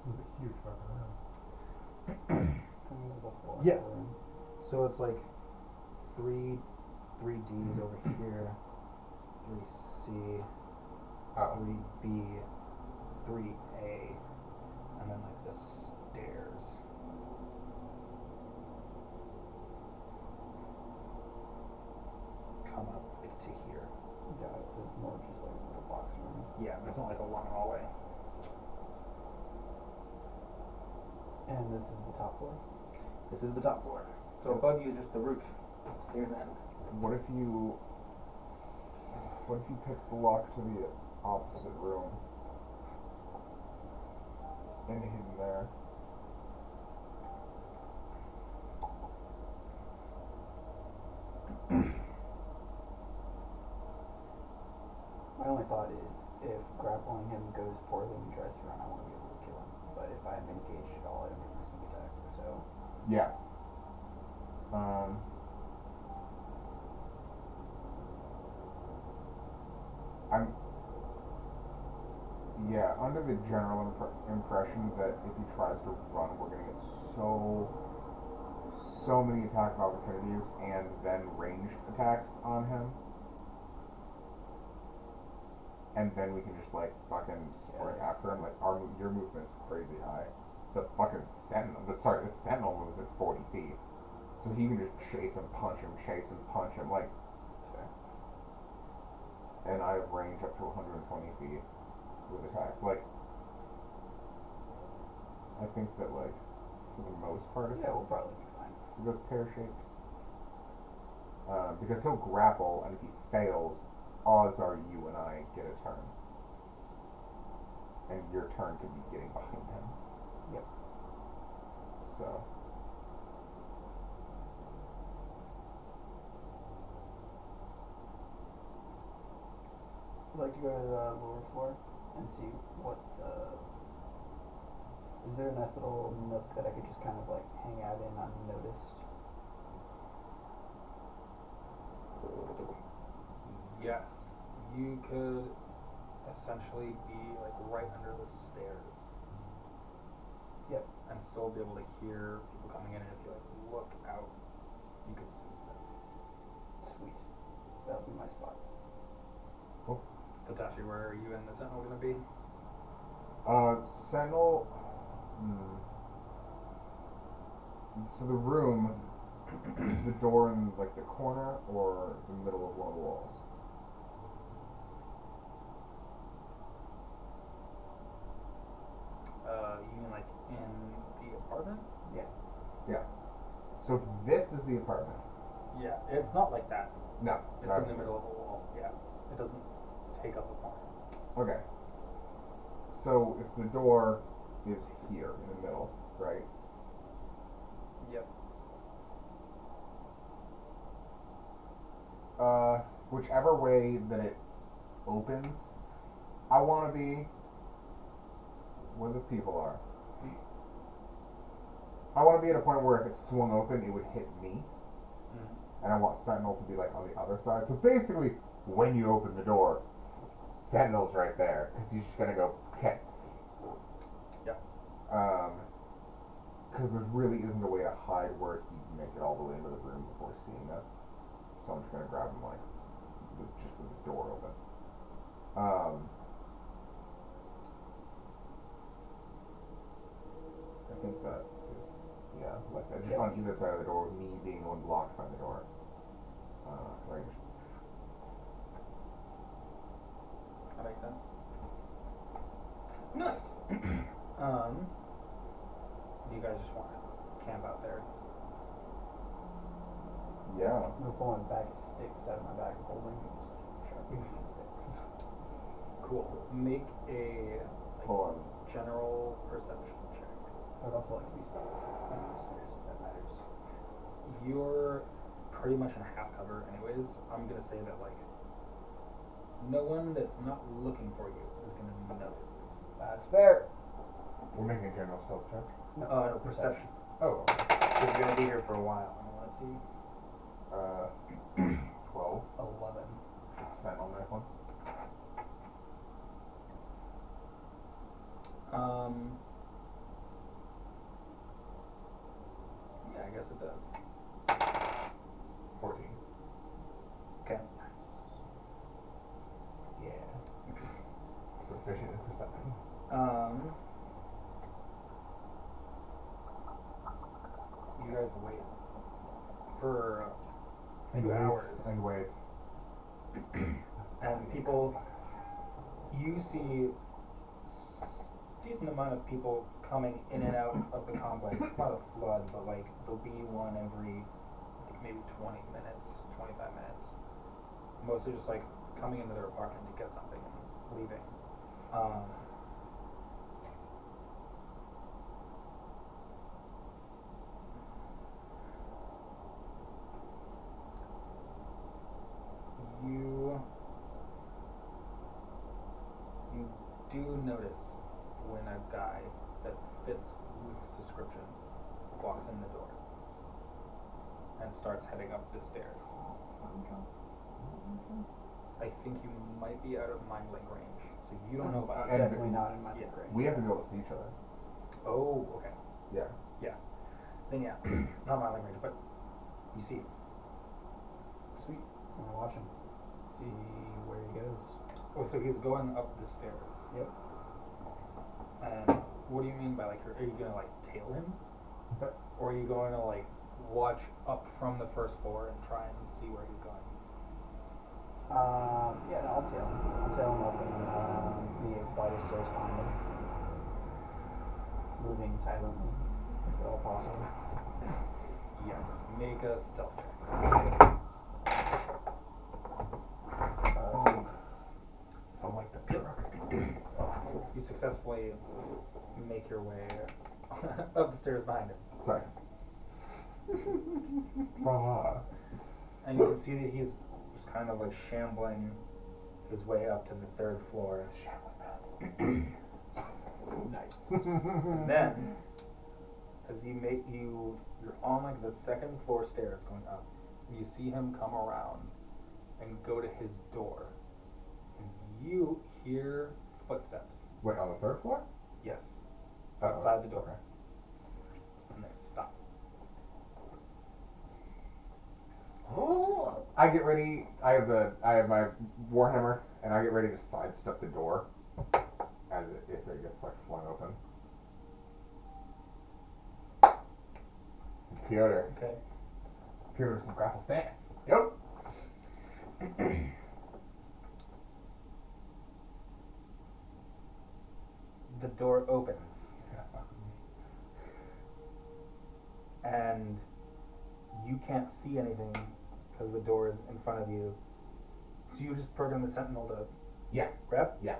It was a huge fucking room. How many is the floor? Yeah. So it's like three Ds over here, 3C, Oh. 3B, 3A, and then like the stairs. Come up like to here. Got it. So it's more just like a little box room. Yeah, it's not like a long hallway. And this is the top floor. This is the top floor. So above you is just the roof. Stairs end. What if you picked the lock to the opposite room and hidden there? My only thought is, if grappling him goes poorly and he tries to run, I want to be able to kill him. But if I'm engaged at all, I don't get my sneak attack. So Yeah. I'm under the general impression that if he tries to run, we're gonna get so many attack opportunities and then ranged attacks on him. And then we can just like fucking sprint after him. Like your movement's crazy high. The sentinel moves at 40 feet, so he can just chase and punch him. Like, that's fair. and I have range up to 120 feet with attacks. Like, I think that like for the most part, Yeah, we'll probably be fine. he goes pear shaped. Because he'll grapple, and if he fails, odds are you and I get a turn. And your turn could be getting behind him. Yep. So. I'd like to go to the lower floor and see what the... Is there a nice little nook that I could just kind of like hang out in unnoticed? Yes. You could essentially be like right under the stairs. Yep. And still be able to hear people coming in, and if you like look out, you could see stuff. Sweet. That'll be my spot. Cool. Tatashi, where are you and the Sentinel gonna be? Sentinel. So the room is the door in like the corner or the middle of one of the walls? You mean like in the apartment? Yeah. Yeah. So if this is the apartment. Yeah, it's not like that. No. It's not in the middle of a wall. Yeah, it doesn't take up a corner. Okay. So if the door is here in the middle, right? Yep. whichever way that it opens, I want to be where the people are. I want to be at a point where if it swung open, it would hit me. And I want Sentinel to be like on the other side. So basically, when you open the door, Sentinel's right there. Because he's just going to go, okay. Yep. Because there really isn't a way to hide where he'd make it all the way into the room before seeing us. So I'm just going to grab him like, with the door open. I think that is, yeah, like that. Just on either side of the door, with me being the one blocked by the door. Cause I can just... That makes sense. Nice. You guys just want to camp out there? Yeah. I'm gonna pull a bag of sticks out of my bag of holding and just sharpen a few sticks. Cool. Make a Hold on. general perception check. I'd also like to be stopped on the stairs if that matters. You're pretty much in half cover anyways. I'm gonna say that like no one that's not looking for you is gonna notice you. That's fair. We're making a general stealth check. No, perception. Oh. Because you're gonna be here for a while. I wanna see. 12. 11. Should send on that one. Yeah, I guess it does. 14. Okay. Nice. Yeah. Proficient in perception. You guys wait for a few hours. And wait. And people, you see decent amount of people coming in and out of the complex. It's not a flood, but like there'll be one every like maybe 20 minutes, 25 minutes. Mostly just like coming into their apartment to get something and leaving. You do notice when a guy that fits Luke's description walks in the door and starts heading up the stairs. I think you might be out of mind link range, so you don't know about And it. Definitely not in my Yeah. range. We have to be able to see each other. Oh, okay. Yeah. Then yeah, not mind link range, but you see him. Sweet. I'm gonna watch him. See where he goes. Oh, so he's going up the stairs. Yep. And what do you mean by like, are you gonna like tail him? Or are you going to like watch up from the first floor and try and see where he's going? Yeah, no, I'll tail him. I'll tail him up and be a flight of stairs behind him. Moving silently, if at all possible. Yes. Make a stealth check. 8. I like the truck. You successfully make your way up the stairs behind him. Sorry. Voila. And you can see that he's just kind of like shambling his way up to the third floor. Nice. And then, as you're on like the second floor stairs going up, and you see him come around and go to his door, and you hear footsteps. Wait, on the third floor? Yes, outside the door, Okay. and they stop. I get ready. I have my warhammer, and I get ready to sidestep the door, if it gets like flung open. Piotr, Okay. some grapple stance. Let's go. The door opens, He's gonna fuck with me. and you can't see anything because the door is in front of you. So you just program the sentinel to Yeah. grab? Yeah.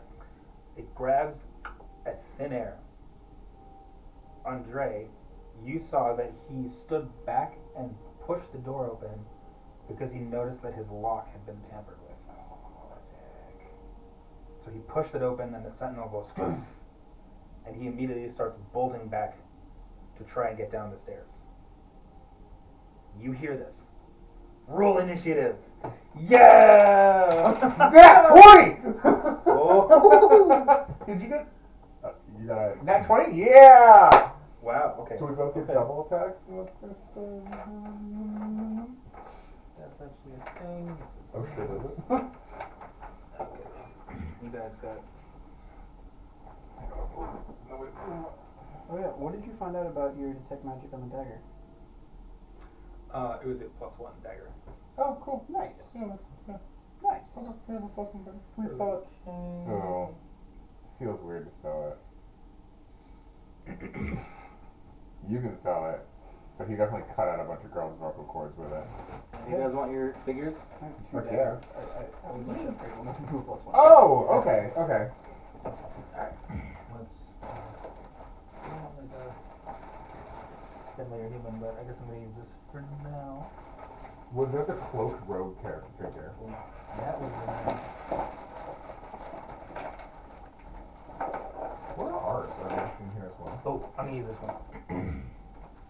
It grabs at thin air. Andre, you saw that he stood back and pushed the door open because he noticed that his lock had been tampered with. So he pushed it open, and the sentinel goes, and he immediately starts bolting back to try and get down the stairs. You hear this. Roll initiative. Yeah! Nat 20! Oh. Did you get... you got a... Nat 20? Yeah! Wow, okay. So we both get double attacks in the first... That's actually a thing. This is Oh shit, is it? Okay, let's see. You guys got... No, wait. Oh yeah, what did you find out about your detect magic on the dagger? It was a +1 dagger. Oh, cool. Nice. Yeah, that's... Yeah. Nice. Okay, yeah, no fucking better. Please sell it. Oh. Feels weird to sell it. You can sell it, but he definitely cut out a bunch of girls' vocal cords with it. You guys want your figures? I have 2 Fuck daggers. I would like to upgrade one of them to a +1. Oh, okay, okay. Alright. Let's... I don't want like a spin layer human, but I guess I'm going to use this for now. Well, there's a cloaked rogue character figure. That would be nice. What are ours? Are they in here as well? Oh, I'm going to use this one.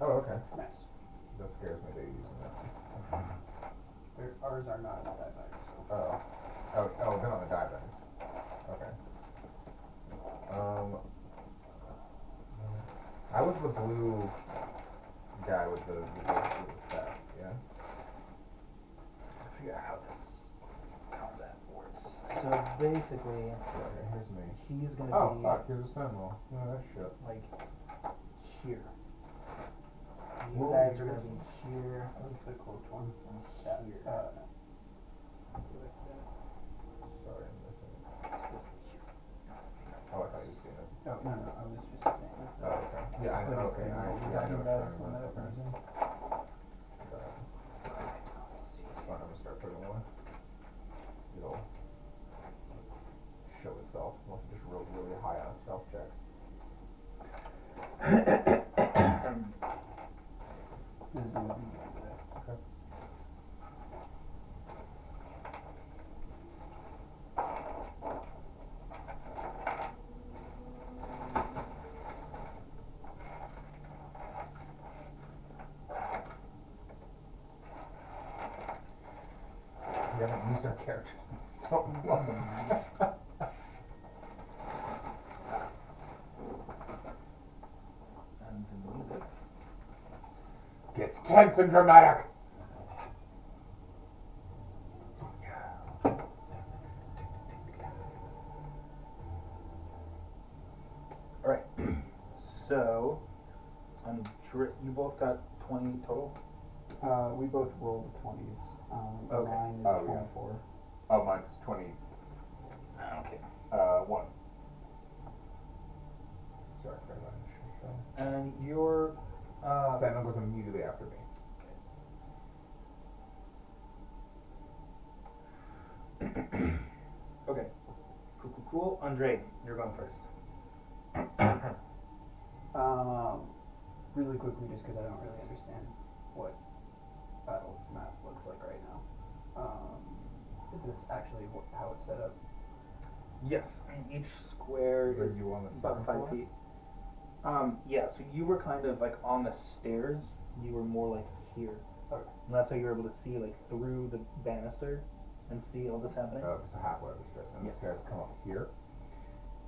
Oh, okay. Nice. That scares me that you're using that. Ours are not in the die bag, so. Oh, they're on the die bag. Okay. I was the blue guy with the staff, yeah? Figure out how this combat works. So basically, Okay, here's me. he's going Oh, to be fuck, here's a sentinel. No, that shit. like here. You Whoa, guys are going to be here That was the cloaked one. and Yeah. here. Sorry, I'm missing it. It's supposed to be here. Oh, I thought you'd seen it. Oh, no, I was just saying. Oh, okay. Yeah, I know. Okay, I know what you're talking about. Okay. It's fine, I'm gonna start putting it away. It'll show itself unless it just rolled really high on a stealth check. This is going to be good. Okay. We haven't used our characters in so long. And the music. Gets tense and dramatic. Alright. So, you both got 20 total? We both rolled 20s. Okay. Mine is Oh, yeah. 24. Oh, mine's 20. Okay. 1. Sorry, I forgot that. And your... Sentinel goes immediately after me. Okay. Cool. Andre, you're going first. Really quickly, just because I don't really understand what battle map looks like right now. Is this actually how it's set up? Yes. And each square Were is you on the about second 5 floor? feet. Yeah, so you were kind of like on the stairs. You were more like here. Okay. And that's how you were able to see like through the banister and see all this happening. Oh, so halfway up the stairs. And the stairs come up here?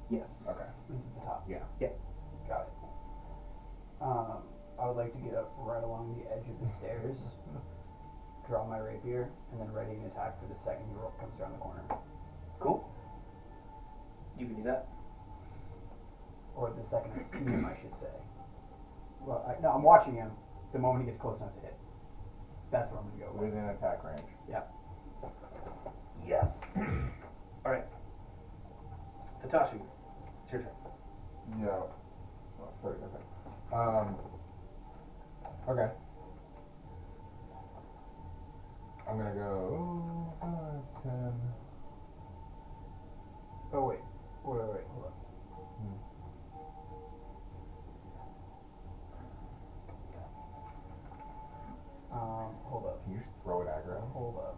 Yes. Okay. This is the top. Yeah. Got it. I would like to get up right along the edge of the stairs, draw my rapier, and then ready an attack for the second he comes around the corner. Cool. You can do that. Or the second I see him, I should say. Well, no, I'm watching him. The moment he gets close enough to hit. That's what I'm going to go with. Within attack range. Yeah. Yes. Alright. Tatashi, it's your turn. Yeah. Oh, 30, okay. Okay. I'm gonna go 5, 10. Oh, wait, hold on. Hold up. Can you just throw it aggro? Hold up.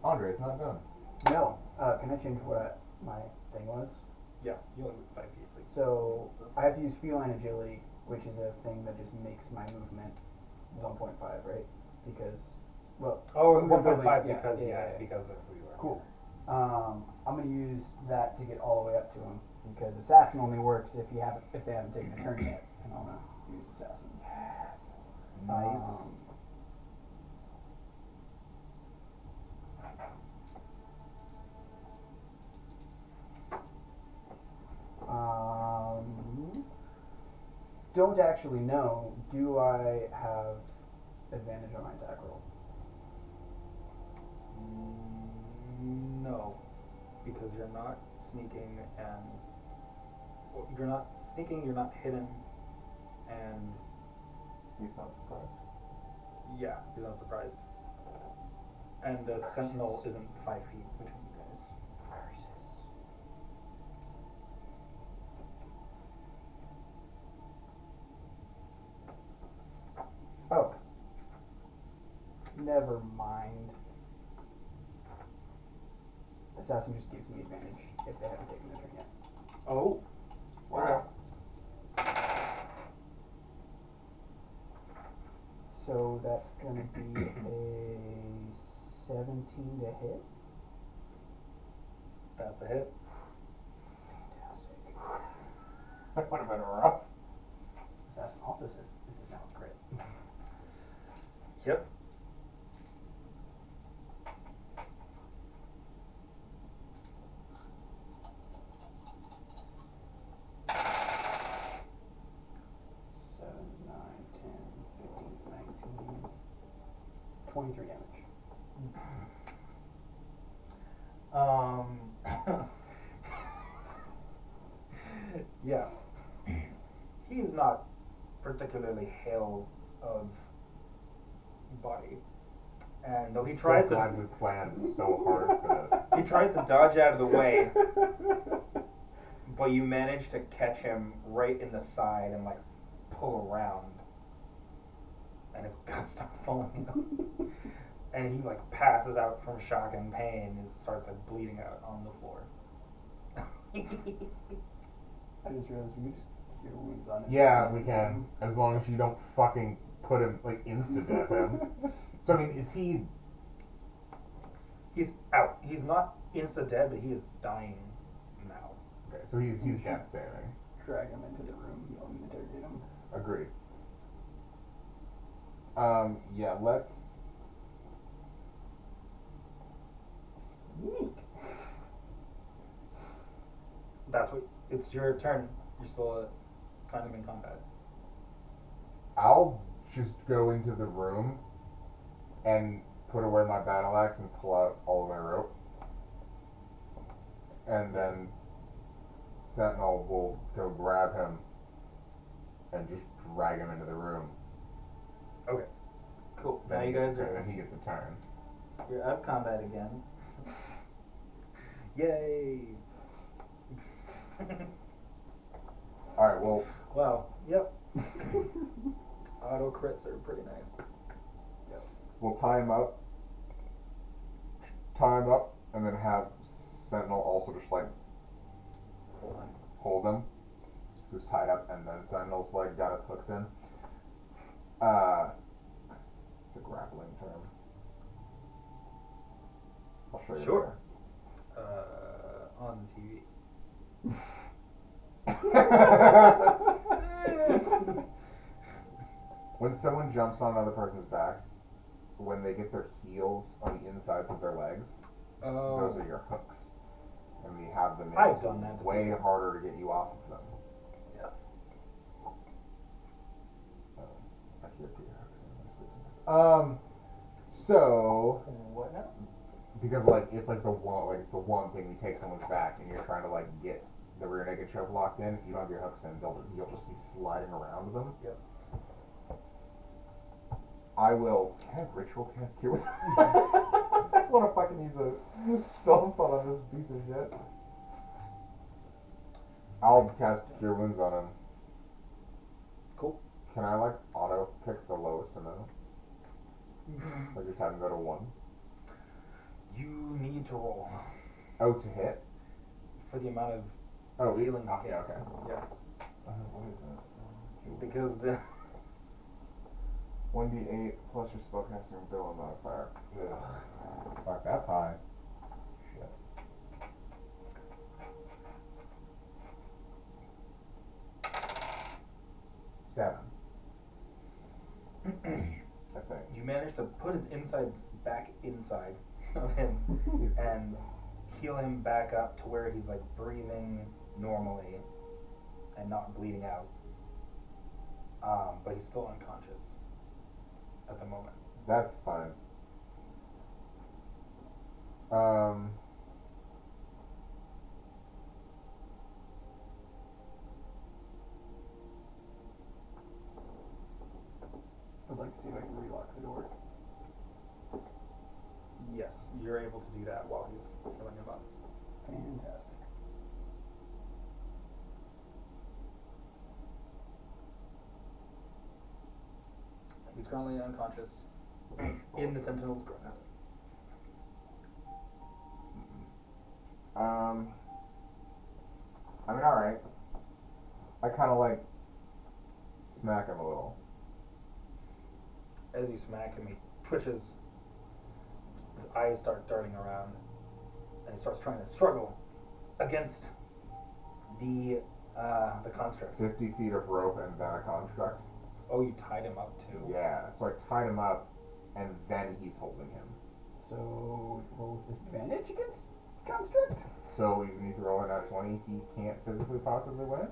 Andre, it's not done. No. Can I change what my thing was. Yeah, you only move 5 feet, please. So I have to use feline agility, which is a thing that just makes my movement 1.5, right? Because, well. Oh, we're 1.5 building- because yeah. because of who you are. Cool. I'm gonna use that to get all the way up to him because assassin only works if they haven't taken a turn yet, and I'm gonna use assassin. Yes. Nice. Don't actually know. Do I have advantage on my attack roll? No, because you're not sneaking and you're not sneaking. You're not hidden, and He's not surprised. yeah, he's not surprised. And the sentinel isn't 5 feet between you guys. Versus. Oh. Never mind. Assassin just gives me advantage if they haven't taken their turn yet. Oh, Wow. So that's gonna be a 17 to hit. that's a hit. Fantastic. That would have been rough. Assassin also says this is now a crit. Yep. Seven, 9, 10, 15, 19, 23 damage. Yeah. He's not particularly hale of body. And though he tries so glad we planned so hard for this. he tries to dodge out of the way, but you manage to catch him right in the side and like pull around, and his guts start falling out. And he like passes out from shock and pain and starts like bleeding out on the floor. I just realized we could just cure wounds on it. Yeah, we can. As long as you don't fucking put him, like, insta-death him. So, I mean, is he... He's out. He's not insta-dead, but he is dying now. Okay, so he's death saving. Drag him into the room and interrogate him. Agreed. Yeah, let's... Neat. That's what. It's your turn. You're still kind of in combat. I'll just go into the room and put away my battle axe and pull out all of my rope. And then Sentinel will go grab him and just drag him into the room. Okay. Cool. Then Now he you gets guys a turn, are. then he gets a turn. You're out of combat again. Yay! Alright, well, Wow. Yep. Auto crits are pretty nice. we'll tie him up, and then have Sentinel also just, like, Hold on. hold him. Who's tied up, and then Sentinel's, like, got his hooks in. It's a grappling term. I'll show you Sure. On TV. When someone jumps on another person's back, when they get their heels on the insides of their legs, Oh. those are your hooks. And when you have them in, I've it's done that to way people. harder to get you off of them. Yes. I can't get your hooks in my sleeves. So What now? because like it's like it's the one thing you take someone's back and you're trying to like get the rear naked choke locked in. If you don't have your hooks in, you'll just be sliding around them. Yep. I will. Can I have ritual cast cure? I want to fucking use a spell slot on this piece of shit. I'll cast cure wounds on him. Cool. Can I like auto pick the lowest amount? Like just have him go to 1. You need to roll. Oh, to hit? for the amount of healing he yeah, gets. okay. Yeah. What is it? Because the 1d8 plus your spellcasting ability modifier. Ugh. Fuck, that's high. Shit. Seven. I think. you managed to put his insides back inside of him and heal him back up to where he's like breathing normally and not bleeding out. But he's still unconscious at the moment. That's fine. I'd like to see if I can relock the door. Yes, you're able to do that while he's healing him up. Fantastic. He's currently unconscious in the Sentinel's grasp. I mean, alright. I kind of like smack him a little. As you smack him, he twitches. His eyes start darting around, and he starts trying to struggle against the construct. 50 feet of rope and then a construct. Oh, you tied him up too. Yeah, so I tied him up, and then he's holding him. So, roll with disadvantage against construct? So even if you roll a nat 20, he can't physically possibly win?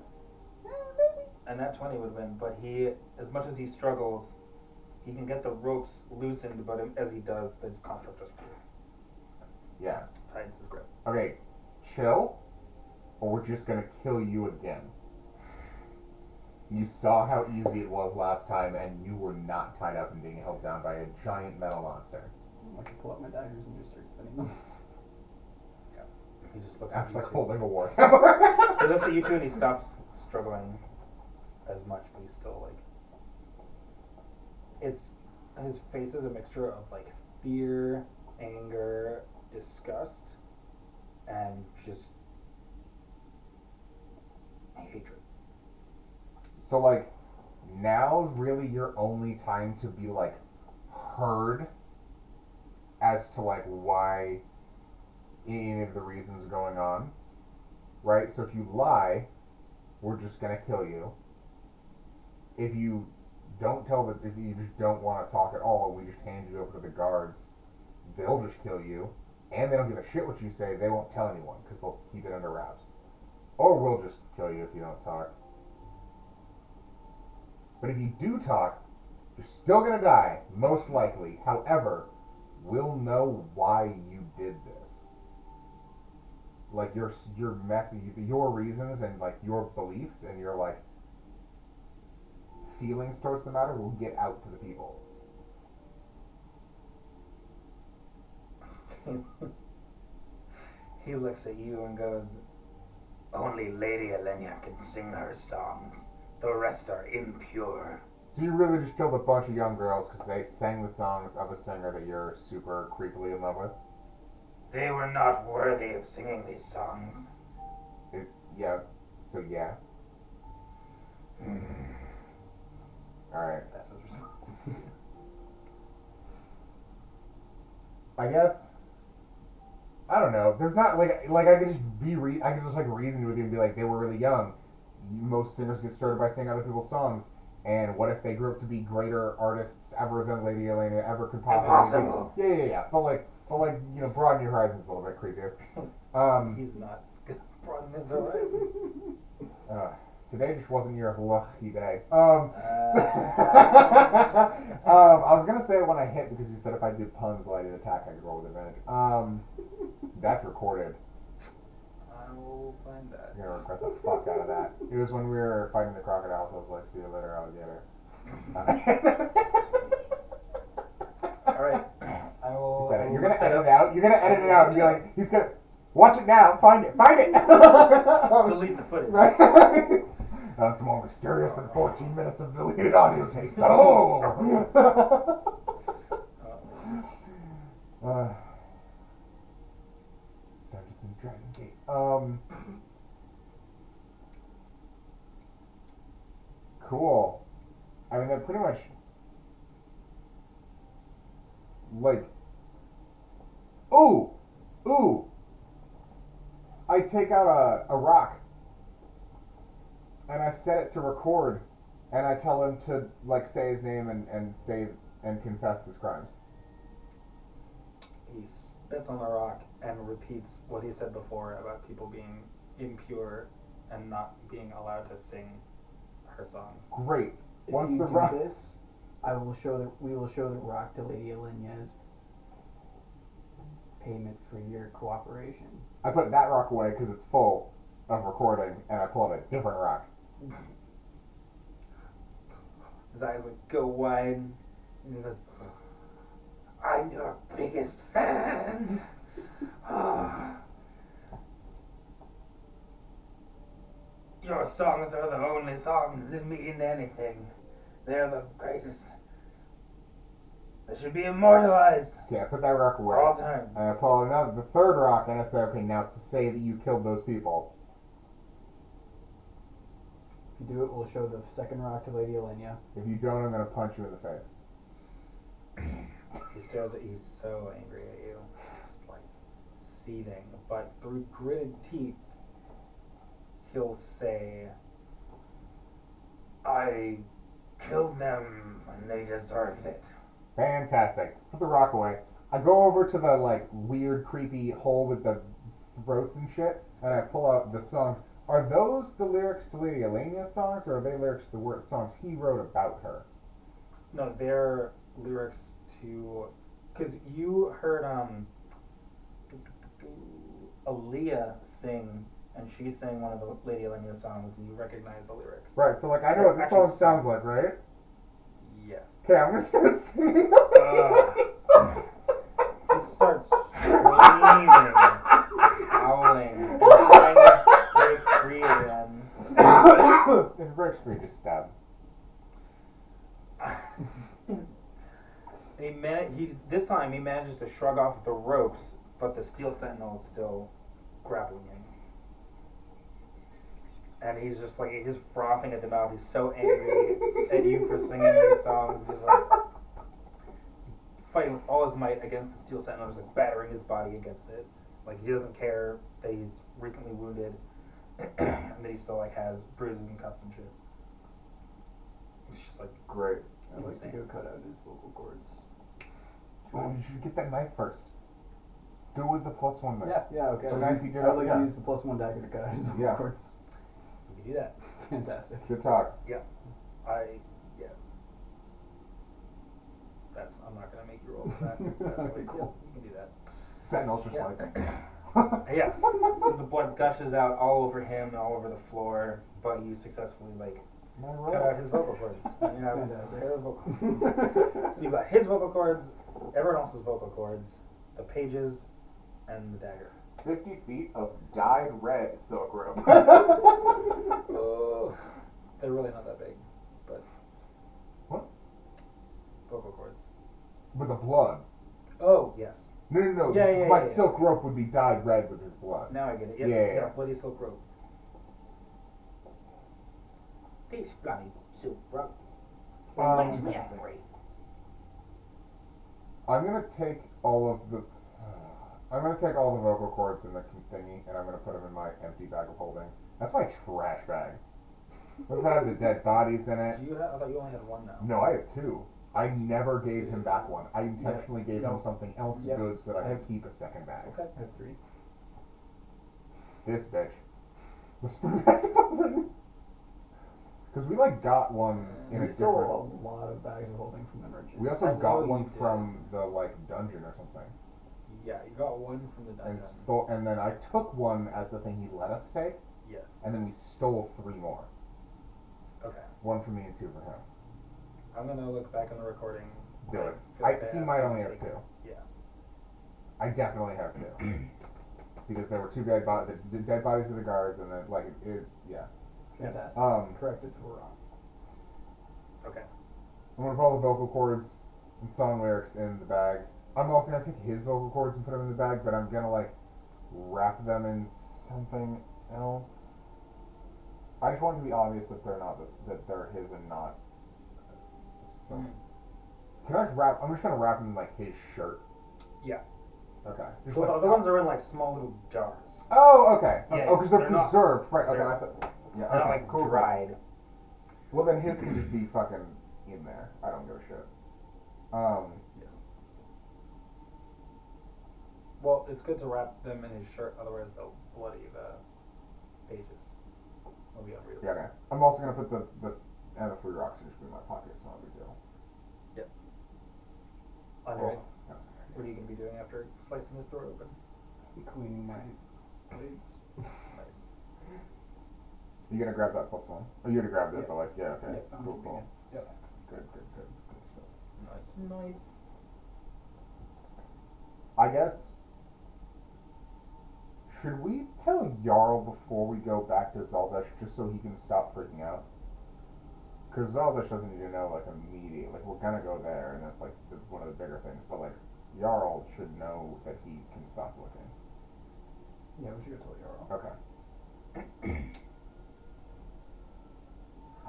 Maybe. And that 20 would win, but he, as much as he struggles, he can get the ropes loosened, but as he does, the construct just Yeah. tightens his grip. Okay, chill, or we're just gonna kill you again. You saw how easy it was last time, and you were not tied up and being held down by a giant metal monster. I'd like to pull up my daggers and just start spinning them. He just looks That's at like you two. holding a war. He looks at you two and he stops struggling as much, but he's still like... His face is a mixture of like fear, anger, disgust, and just hatred. So, like, now's really your only time to be, like, heard as to, like, why any of the reasons going on, right? So if you lie, we're just gonna kill you. If you don't if you just don't want to talk at all, we just hand you over to the guards. They'll just kill you, and they don't give a shit what you say. They won't tell anyone because they'll keep it under wraps. Or we'll just kill you if you don't talk. But if you do talk, you're still gonna die, most likely. However, we'll know why you did this. Like your your reasons and like your beliefs and your like feelings towards the matter will get out to the people. He looks at you and goes, "Only Lady Elenia can sing her songs. The rest are impure." So you really just killed a bunch of young girls because they sang the songs of a singer that you're super creepily in love with? They were not worthy of singing these songs. Yeah. So yeah. Alright. That's his response. I guess. I don't know. There's not like I could just I could just like reason with you and be like, they were really young. Most singers get started by singing other people's songs, and what if they grew up to be greater artists ever than Lady Elena ever could possibly Impossible. be? Yeah. But broaden your horizons a little bit, creepier. He's not gonna broaden his horizons. Today just wasn't your lucky day. I was gonna say it when I hit because you said if I did puns while I did attack, I could roll with advantage. That's recorded. I will find that. You're gonna regret the fuck out of that. It was when we were fighting the crocodiles. I was like, "See you later, alligator." All right. I will. He said it. You're look gonna that edit up. it out. You're gonna edit it out and be like, "He's gonna watch it now. Find it. Find it." Delete the footage. Right. That's more mysterious than 14 minutes of deleted audio tapes. Oh. Dungeons and Dragons Gate. cool. I mean, they're pretty much like, ooh. I take out a rock and I set it to record, and I tell him to like say his name and say and confess his crimes. He spits on the rock and repeats what he said before about people being impure and not being allowed to sing her songs. Great. If Once you the do rock. this, we will show the rock to Lady Alenia as payment for your cooperation. I put that rock away because it's full of recording, and I pull out a different rock. His eyes like go wide, and he goes, "I'm your biggest fan." Your songs are the only songs that mean anything. They're the greatest. They should be immortalized Okay, I put that rock away. for all time. And I pull out the third rock, and I say, okay, now say that you killed those people. If you do it, we'll show the second rock to Lady Alenia. If you don't, I'm going to punch you in the face. He stares at you, he's so angry at you. Just like seething. But through gritted teeth, he'll say, "I killed them and they deserved it." Fantastic. Put the rock away. I go over to the, like, weird, creepy hole with the throats and shit, and I pull out the songs. Are those the lyrics to Lady Alenia's songs, or are they lyrics to the songs he wrote about her? No, they're lyrics to... Because you heard Aaliyah sing, and she sang one of the Lady Alenia songs, and you recognize the lyrics. Right, so, like, I know what this Actually song sounds like, songs. right? Yes. Okay, I'm going to start singing. He starts screaming, howling, and trying to break free again. If it breaks free, just stab. This time he manages to shrug off the ropes, but the steel sentinel is still grappling him. And he's just like, he's frothing at the mouth. He's so angry at you for singing these songs. He's like fighting with all his might against the steel sentinel, just like battering his body against it. Like he doesn't care that he's recently wounded and that he still like has bruises and cuts and shit. It's just like Great. I'd like to insane. go cut out his vocal cords. Oh, you should get that knife first. Do it with the +1 knife. Yeah, okay. The knife he did I'd like yeah. to use the +1 dagger to cut out his vocal Yeah. cords. You can do that. Fantastic. Good talk. Yeah. I'm not gonna make you roll for that. That's Okay, like, cool. yeah, you can do that. Sentinel's just Yeah. like... Yeah. So the blood gushes out all over him and all over the floor, but you successfully cut out his vocal cords. And you have Fantastic. a pair of vocal. So you got his vocal cords, everyone else's vocal cords, the pages, and the dagger. 50 feet of dyed red silk rope. Oh, they're really not that big, but What? vocal cords. With the blood. Oh yes. No. Yeah, My yeah. silk rope would be dyed red with his blood. Now I get it. Yeah. You got a bloody silk rope. This bloody silk rope. Fantastic. I'm gonna take all of the... I'm gonna take all the vocal cords in the thingy, and I'm gonna put them in my empty bag of holding. That's my trash bag. Does that have the dead bodies in it? Do you have? I thought you only had one now. No, I have 2. I never gave him back one. I intentionally gave him No. something else Yep. good so that I could keep a second bag. Okay. I have 3. This bitch. This the best one. Because we got one in We a stole different... a lot of bags of holding from the merchant. We also I know got you one did. from the dungeon or something. Yeah, you got one from the dungeon. And then I took one as the thing he let us take, Yes. and then we stole 3 more. Okay. 1 for me and 2 for him. I'm gonna look back on the recording. Do I it. feel like I He asked might you to only have take 2. it. Yeah. I definitely have 2. Because there were 2 dead bodies, the dead bodies of the guards, and then, yeah. Fantastic. Correct us if we're wrong. Okay. I'm gonna put all the vocal cords and song lyrics in the bag. I'm also gonna take his vocal cords and put them in the bag, but I'm gonna wrap them in something else. I just want it to be obvious that they're not this, that they're his and not. So, can I just wrap? I'm just gonna wrap him in like his shirt. Yeah. Okay. Just Well, like, the other ones are in like small little jars. Oh, okay. Yeah, Oh, because they're they're not preserved, right? Okay. preserved. I thought. Yeah. They're Okay. not like cool. dried. Well, then his can just be fucking in there. I don't give a shit. Yes. Well, it's good to wrap them in his shirt, otherwise they'll bloody the pages. They'll be unreadable. Yeah. Okay. I'm also gonna put the 3 rocks in just in my pocket. It's not a big deal. Yep. Andre, That's okay. what are you going to be doing after slicing his throat open? Be cleaning my blades. Nice. You gonna grab that +1? Oh, you gonna grab that, Yep. but like, yeah, okay. Yep, I'm Cool, moving cool. it. Yep. Good stuff. Nice. Nice. I guess. Should we tell Jarl before we go back to Zaldesh just so he can stop freaking out? Because Zaldesh doesn't need to know like immediately. Like we're gonna go there, and that's like one of the bigger things. But like Jarl should know that he can stop looking. Yeah, we should go tell Jarl. Okay.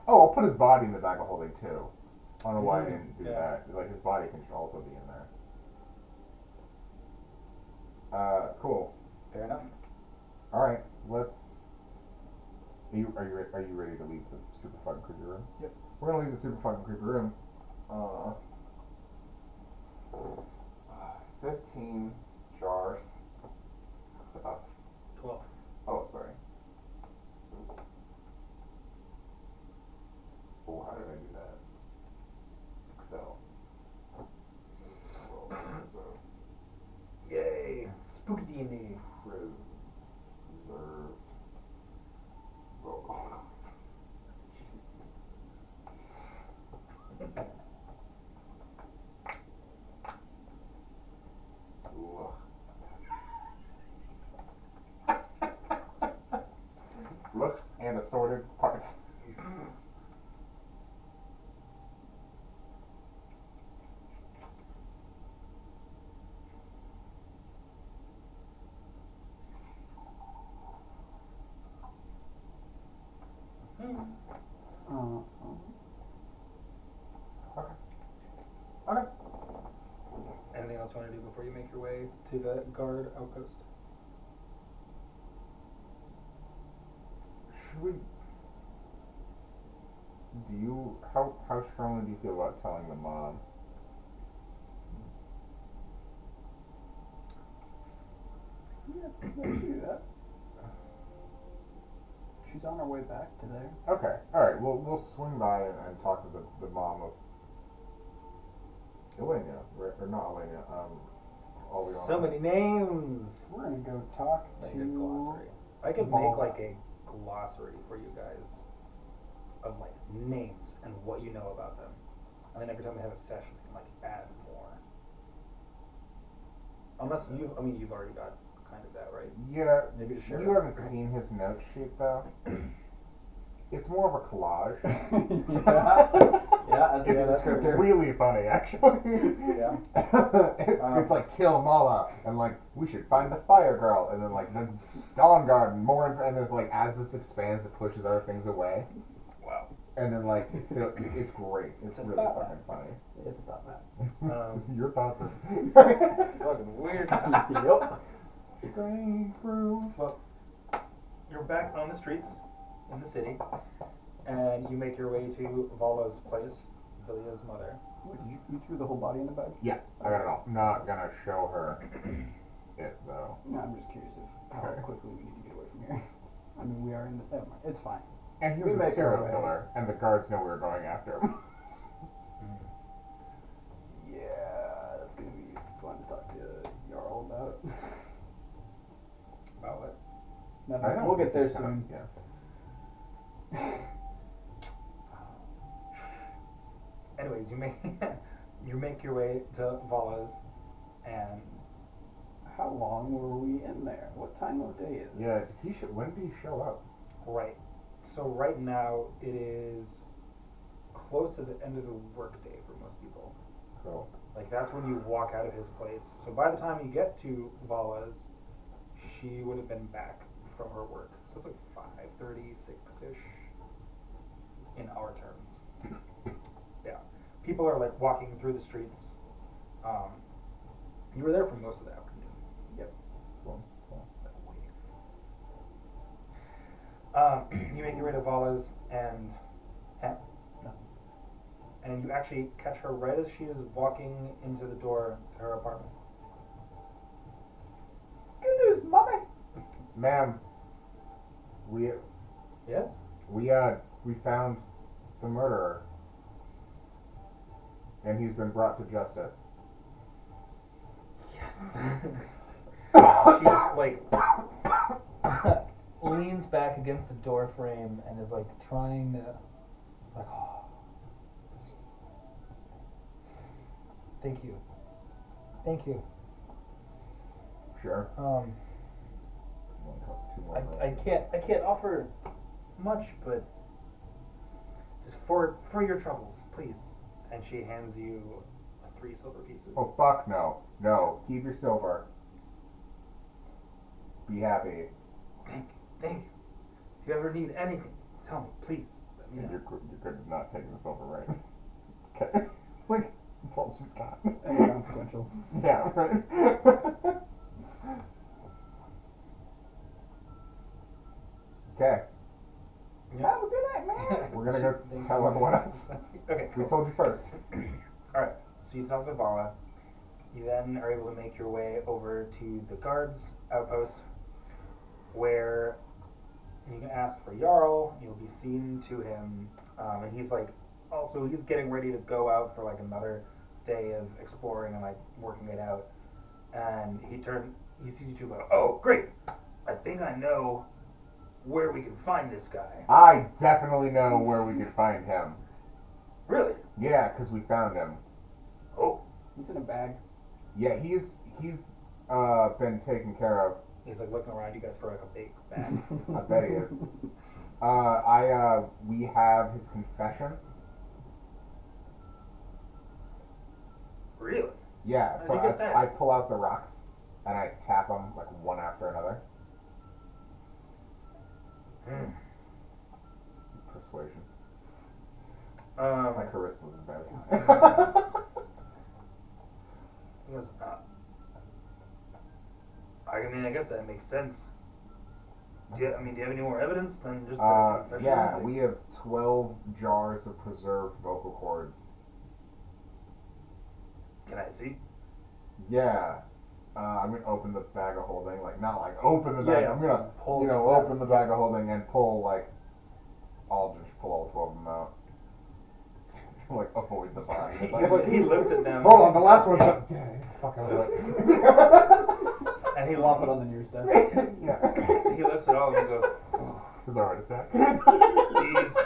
Oh, I'll put his body in the bag of holding too. I don't know why I didn't do that. Like his body can also be in there. Cool. Fair enough. All right, let's. Are you ready to leave the super fucking creepy room? Yep. We're gonna leave the super fucking creepy room. 15 jars of. 12. Oh, sorry. Oh, how did I do that? Excel. Well, so Yay. Spooky D&D. preserved vocals. Jesus. Look and assorted parts. Okay. Anything else you want to do before you make your way to the guard outpost? Should we? Do you how strongly do you feel about telling the mom? Yeah, we can do that. She's on her way back to there. Okay, all right. We'll swing by and talk to the mom of Elena, right? Or not Elena. Oleana. So many names. We're gonna go talk Like to a glossary. I could Vala. make like a glossary for you guys of like names and what you know about them, and then every time we have a session, I can like add more. Unless you've already got kind of that, right? Yeah. Maybe just share You it. haven't seen his note sheet though. It's more of a collage. Yeah, that's It's descriptive. really funny, actually. Yeah. It's like kill Mala, and like we should find the fire girl, and then like the Stone Garden, more, and then like as this expands, it pushes other things away, Wow. and then like it's great. It's It's a really thought fucking map. funny. It's about that. Your thoughts are Fucking weird. Yep. Green grooves. Well, you're back on the streets in the city, and you make your way to Vala's place, Vilia's mother. What, you threw the whole body in the bag? Yeah, I got it all. Not gonna show her it though. No, I'm just curious if how Okay. quickly we need to get away from here. I mean, we are in the. Never mind. It's fine. And he We was a make our serial way. killer, and the guards know we were going after him. Yeah, that's gonna be fun to talk to Jarl about. About what? Nothing. I don't We'll think get there he's gonna- soon. Yeah. Anyways, you make your way to Vala's, and How long were we in there? What time of day is it? Yeah. When did he show up? right. So right now it is close to the end of the workday for most people. Cool. Like that's when you walk out of his place. So by the time you get to Vala's, she would have been back from her work. So it's like 5:36 ish. people are like walking through the streets. You were there for most of the afternoon. Yep. Cool. So waiting. You make your way to Vala's and and you actually catch her right as she is walking into the door to her apartment. Good news, mommy. Ma'am, we Yes? we found the murderer, and he's been brought to justice. Yes. She's like leans back against the door frame and is like trying to. It's like, oh. Thank you. Thank you. Sure. Um, Only costs 2 more. I can't offer much, but just for your troubles, please. And she hands you 3 silver pieces. Oh fuck no! No, keep your silver. Be happy. Thank you. If you ever need anything, tell me, please. Let me know. You're good at not taking the silver, right? Okay. Like, that's all she's got. Inconsequential. Yeah, right? Yeah. Okay. Have a good night, man. We're gonna go tell everyone else. Okay, We cool. told you first. Alright, so you talk to Vala. You then are able to make your way over to the guards outpost, where you can ask for Jarl. You'll be seen to him, and he's like, also he's getting ready to go out for like another day of exploring and like working it out. And he sees you two, go, oh great! I think I know where we can find this guy. I definitely know where we could find him. Really? Yeah, because we found him. Oh. He's in a bag. Yeah, he's been taken care of. He's like looking around you guys for like a big bag. I bet he is. We have his confession. Really? Yeah, How'd so you get that? I pull out the rocks and I tap them like one after another. Persuasion. My charisma was very high. He goes, I mean, I guess that makes sense. Do you have any more evidence than just the confession? Yeah, we have 12 jars of preserved vocal cords. Can I see? Yeah. I'm gonna open the bag of holding, like not like open the bag. Yeah, I'm gonna pull open out. the bag of holding and pull like I'll just pull all 12 of them out. Like avoid the body. It's like, He looks at them. hold on, the last one's up. Get fuck out of it. And he Lop it on the nearest desk. Yeah. He looks at all of them and goes, It's a heart attack. these,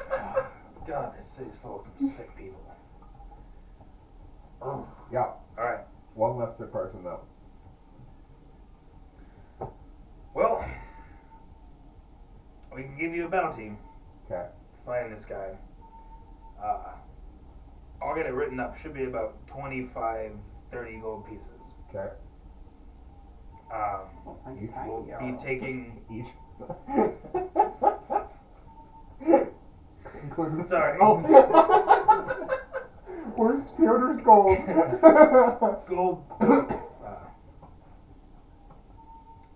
God, this city's full of some sick people. Oh. Yeah. Alright. One less sick person though. Well, we can give you a bounty. Okay. Find this guy. I'll get it written up. Should be about 25, 30 gold pieces. Okay. Well, thank you. We'll be taking... Each. Including the Sorry. Where's Piotr's gold? Gold.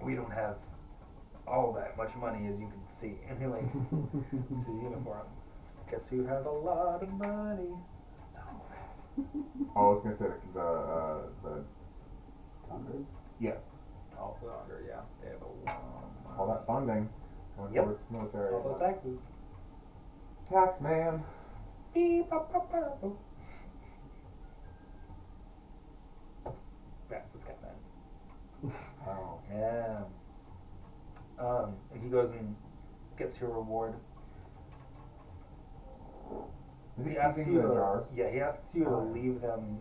We don't have all that much money, as you can see. And he like, it's his uniform. Guess who has a lot of money? So. I was gonna say the Thunder. yeah. Also under, yeah. They have a lot. All that funding going Yep. towards military. All those taxes. Tax man. Beep, pop, pop, pop, pop. That's the scat man. Oh. Yeah. And he goes and gets your reward. Is he asks keeping you the to, jars? Yeah, he asks you to leave them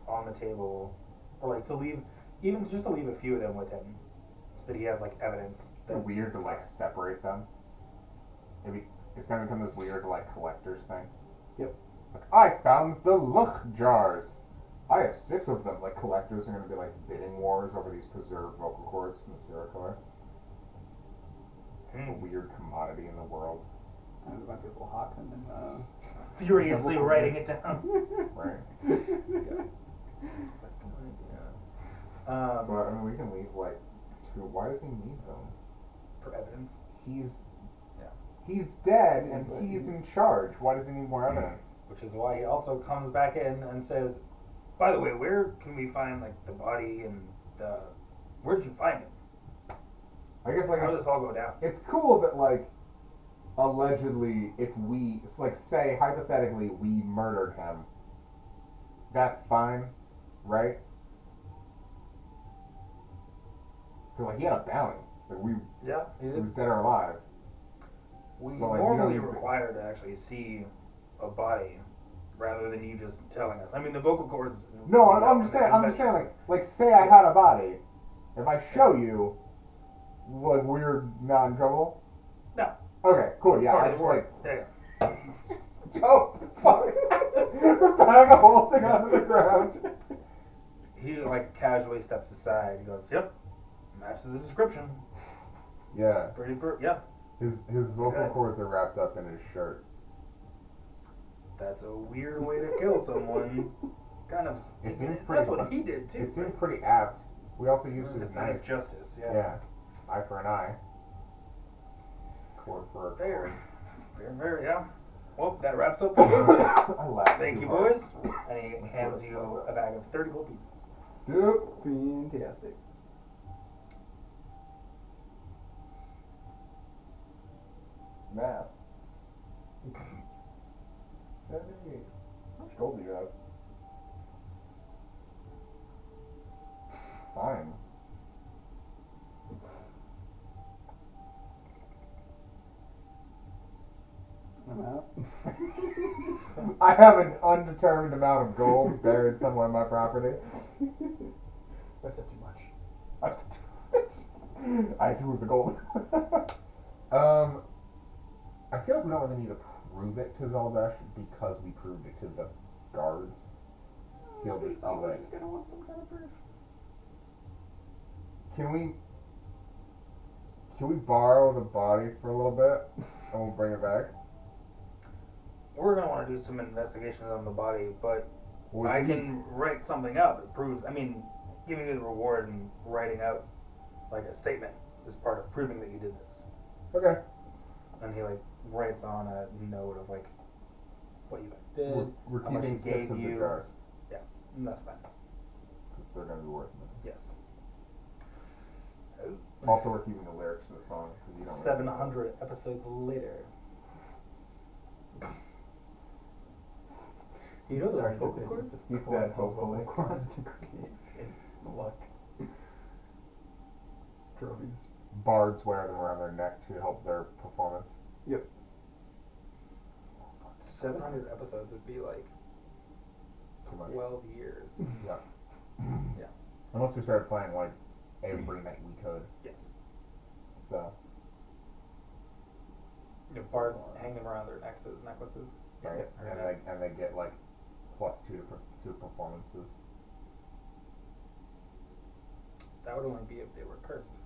on the table, or like to leave, even just to leave a few of them with him, so that he has like evidence. It's weird to like separate them. Maybe it's gonna become this weird like collector's thing. Yep. Like, I found the luck jars. I have 6 of them. Like collectors are gonna be like bidding wars over these preserved vocal cords from the serial killer. It's a weird commodity in the world. And we might be able to hawk them and Furiously double writing it down. Right. Yeah. It's like, yeah. But I mean, we can leave like two. Why does he need them? For evidence. He's dead and he's in charge. Why does he need more evidence? Which is why he also comes back in and says, by the way, where can we find like the body and where did you find it? I guess like how does this all go down? It's cool that like allegedly, if we say hypothetically we murdered him, that's fine, right? Because like he had a bounty, like he was dead or alive. We But, like, normally require to actually see a body rather than you just telling us. I mean, the vocal cords. No, I'm just saying, like, say I had a body. If I show you, like, we're not in trouble. No. Okay, cool. It's Yeah, part I of just the like. work. Yeah. So funny. The bag of holding onto the ground. He like casually steps aside. He goes, "Yep, matches the description." Yeah. Yeah. His vocal cords are wrapped up in his shirt. That's a weird way to kill someone. Kind of. It seemed That's what he did too. It seemed pretty apt. We also used his knife. It's justice. Yeah. Yeah. Eye for an eye. Cord for a cord. Very. Yeah. Well, that wraps up the case. I laughed. Thank you, boys. And he hands you a bag of 30 gold pieces. Dude. Fantastic. Math. 78. How much gold do you have? Fine. I'm out. I have an undetermined amount of gold buried somewhere on my property. That's not too much. I threw the gold. I feel like we don't really need to prove it to Zaldash because we proved it to the guards. He'll just be like, just gonna want some kind of proof. Can we borrow the body for a little bit and we'll bring it back? We're going to want to do some investigations on the body, but I can write something out that proves, giving you the reward and writing out like a statement is part of proving that you did this. Okay. And he writes on a note of what you guys did. We're how much keeping he 6 gave of the you. jars. Yeah, and that's fine. Because they're going to be worth money. Yes. Also, we're keeping the lyrics to the song. 700 episodes later. He knows our vocal cords? He said, hopefully. Cords to create luck. Trophies. Bards wear them around their neck to help their performance. Yep. 700 episodes would be Too much. 12 years. Yeah. Yeah. Unless we started playing every night we could. Yes. So. Bards hang them around their necks as necklaces. Right. And they get +2 to performances. That would only be if they were cursed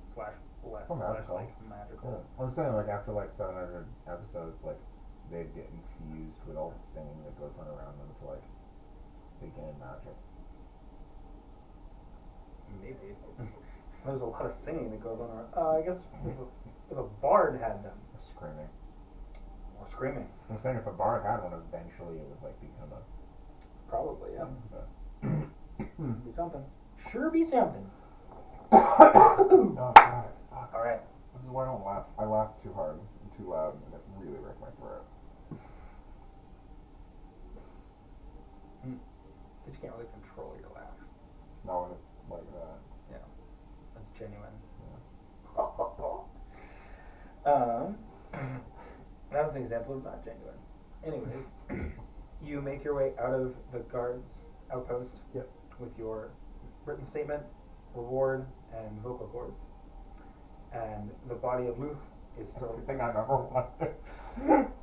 / blessed / magical. Yeah. I'm saying after 700 episodes, they'd get infused with all the singing that goes on around them to they gain magic. Maybe. There's a lot of singing that goes on around. I guess if a bard had them. Or screaming. Or screaming. I'm saying if a bard had one, eventually it would become a. Probably, yeah. But Be something. Sure be something. Oh god. Fuck. Alright. This is why I don't laugh. I laugh too hard and too loud, and it really wrecked my throat. Because you can't really control your laugh. No, and it's like that. Yeah. That's genuine. Yeah. That was an example of not genuine. Anyways, you make your way out of the guard's outpost. Yep. With your written statement, reward, and vocal cords. And the body of Luth is still. Everything I've ever wanted.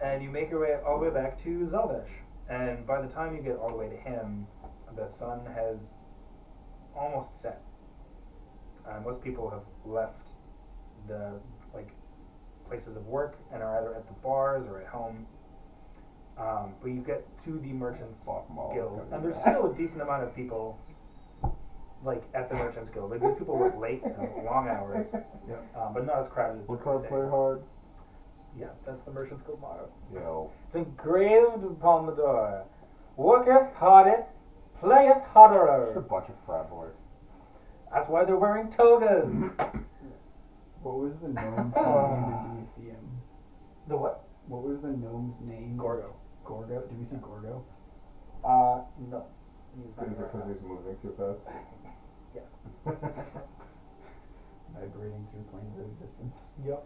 And you make your way all the way back to Zaldash. And by the time you get all the way to him, the sun has almost set. Most people have left the places of work and are either at the bars or at home. But you get to the Merchants Guild, and there's still a decent amount of people, like, at the Merchants Guild. Like, these people work late and long hours, but not as crowded as Work during hard, the play day. hard. Yeah, that's the Merchants Guild motto. Yo. It's engraved upon the door. Worketh hardeth, playeth harder. Just a bunch of frat boys. That's why they're wearing togas. What was the gnome's name, and do we see him? The what? What was the gnome's name? Gorgo. Gorgo? Do we see Gorgo? No. He's not Is it because he's moving too fast? Yes. Vibrating through planes of existence. Yep.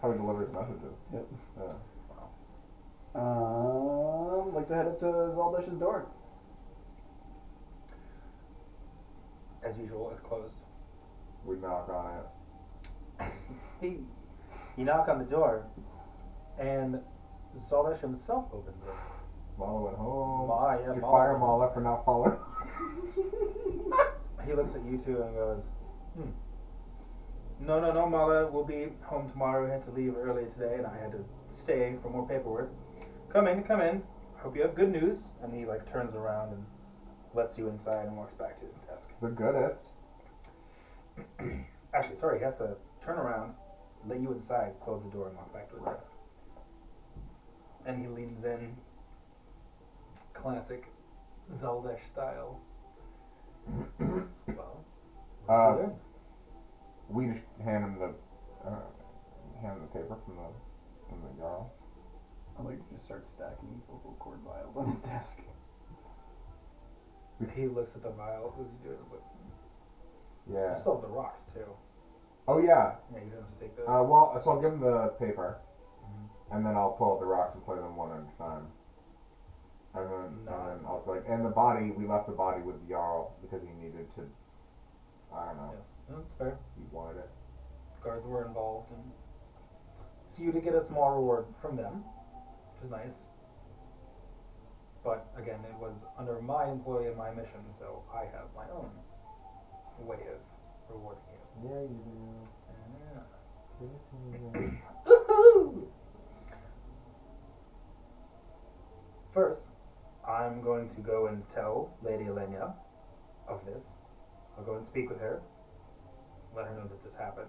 How he delivers messages. Yep. Yeah. Like to head up to Zaldesh's door. As usual, it's closed. We knock on it. You knock on the door, and Zaldesh himself opens it. Mala went home. Did you fire Mala for not following? He looks at you two and goes, No, Mala. We'll be home tomorrow. We had to leave early today, and I had to stay for more paperwork. Come in. I hope you have good news. And he, like, turns around and lets you inside and walks back to his desk. The goodest. Actually, sorry, he has to turn around, let you inside, close the door, and walk back to his desk. And he leans in, classic Zaldesh style. Well, we just hand him the paper from the Jarl. I like to just start stacking vocal cord vials on his desk. he looks at the vials as you do it. It's like, Yeah. you still have the rocks too. Oh yeah. Yeah, you don't have to take those. Well, so I'll give him the paper, Mhm. and then I'll pull out the rocks and play them one at a time. And then I'll like, and the body. We left the body with Jarl because he needed to. I don't know. Yes, that's fair. He wanted it. Guards were involved, and so you to get a small reward from them, which is nice. But again, it was under my employ and my mission, so I have my own way of rewarding you. Yeah, you Yeah. Woohoo! First, I'm going to go and tell Lady Elena of this. I'll go and speak with her, let her know that this happened,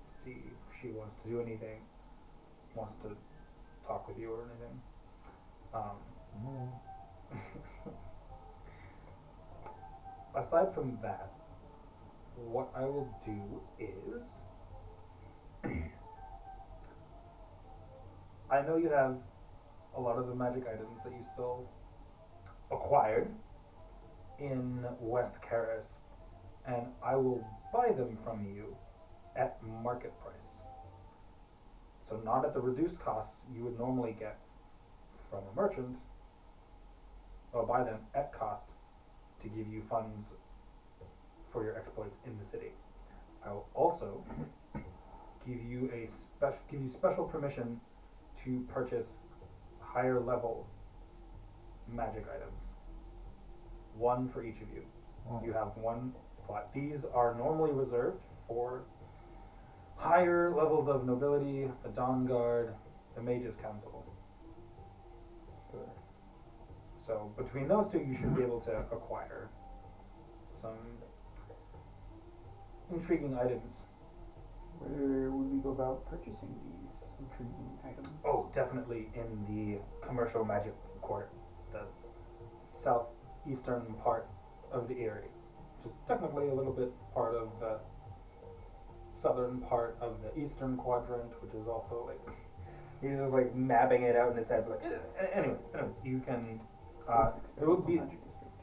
see if she wants to do anything, wants to talk with you or anything. Aside from that, what I will do is I know you have a lot of the magic items that you still acquired in West Karis, and I will buy them from you at market price. So not at the reduced costs you would normally get from a merchant. I'll buy them at cost to give you funds for your exploits in the city. I will also give you special permission to purchase higher level magic items. One for each of you. You have one slot. These are normally reserved for higher levels of nobility, the Dawn Guard, the Mages Council. So between those two, you should be able to acquire some intriguing items. Where would we go about purchasing these intriguing items? Oh, definitely in the commercial magic court, the southeastern part of the Eyrie, which is technically a little bit part of the southern part of the eastern quadrant, which is also like he's just like mapping it out in his head. Like, anyways, you can. It would be. Magic district.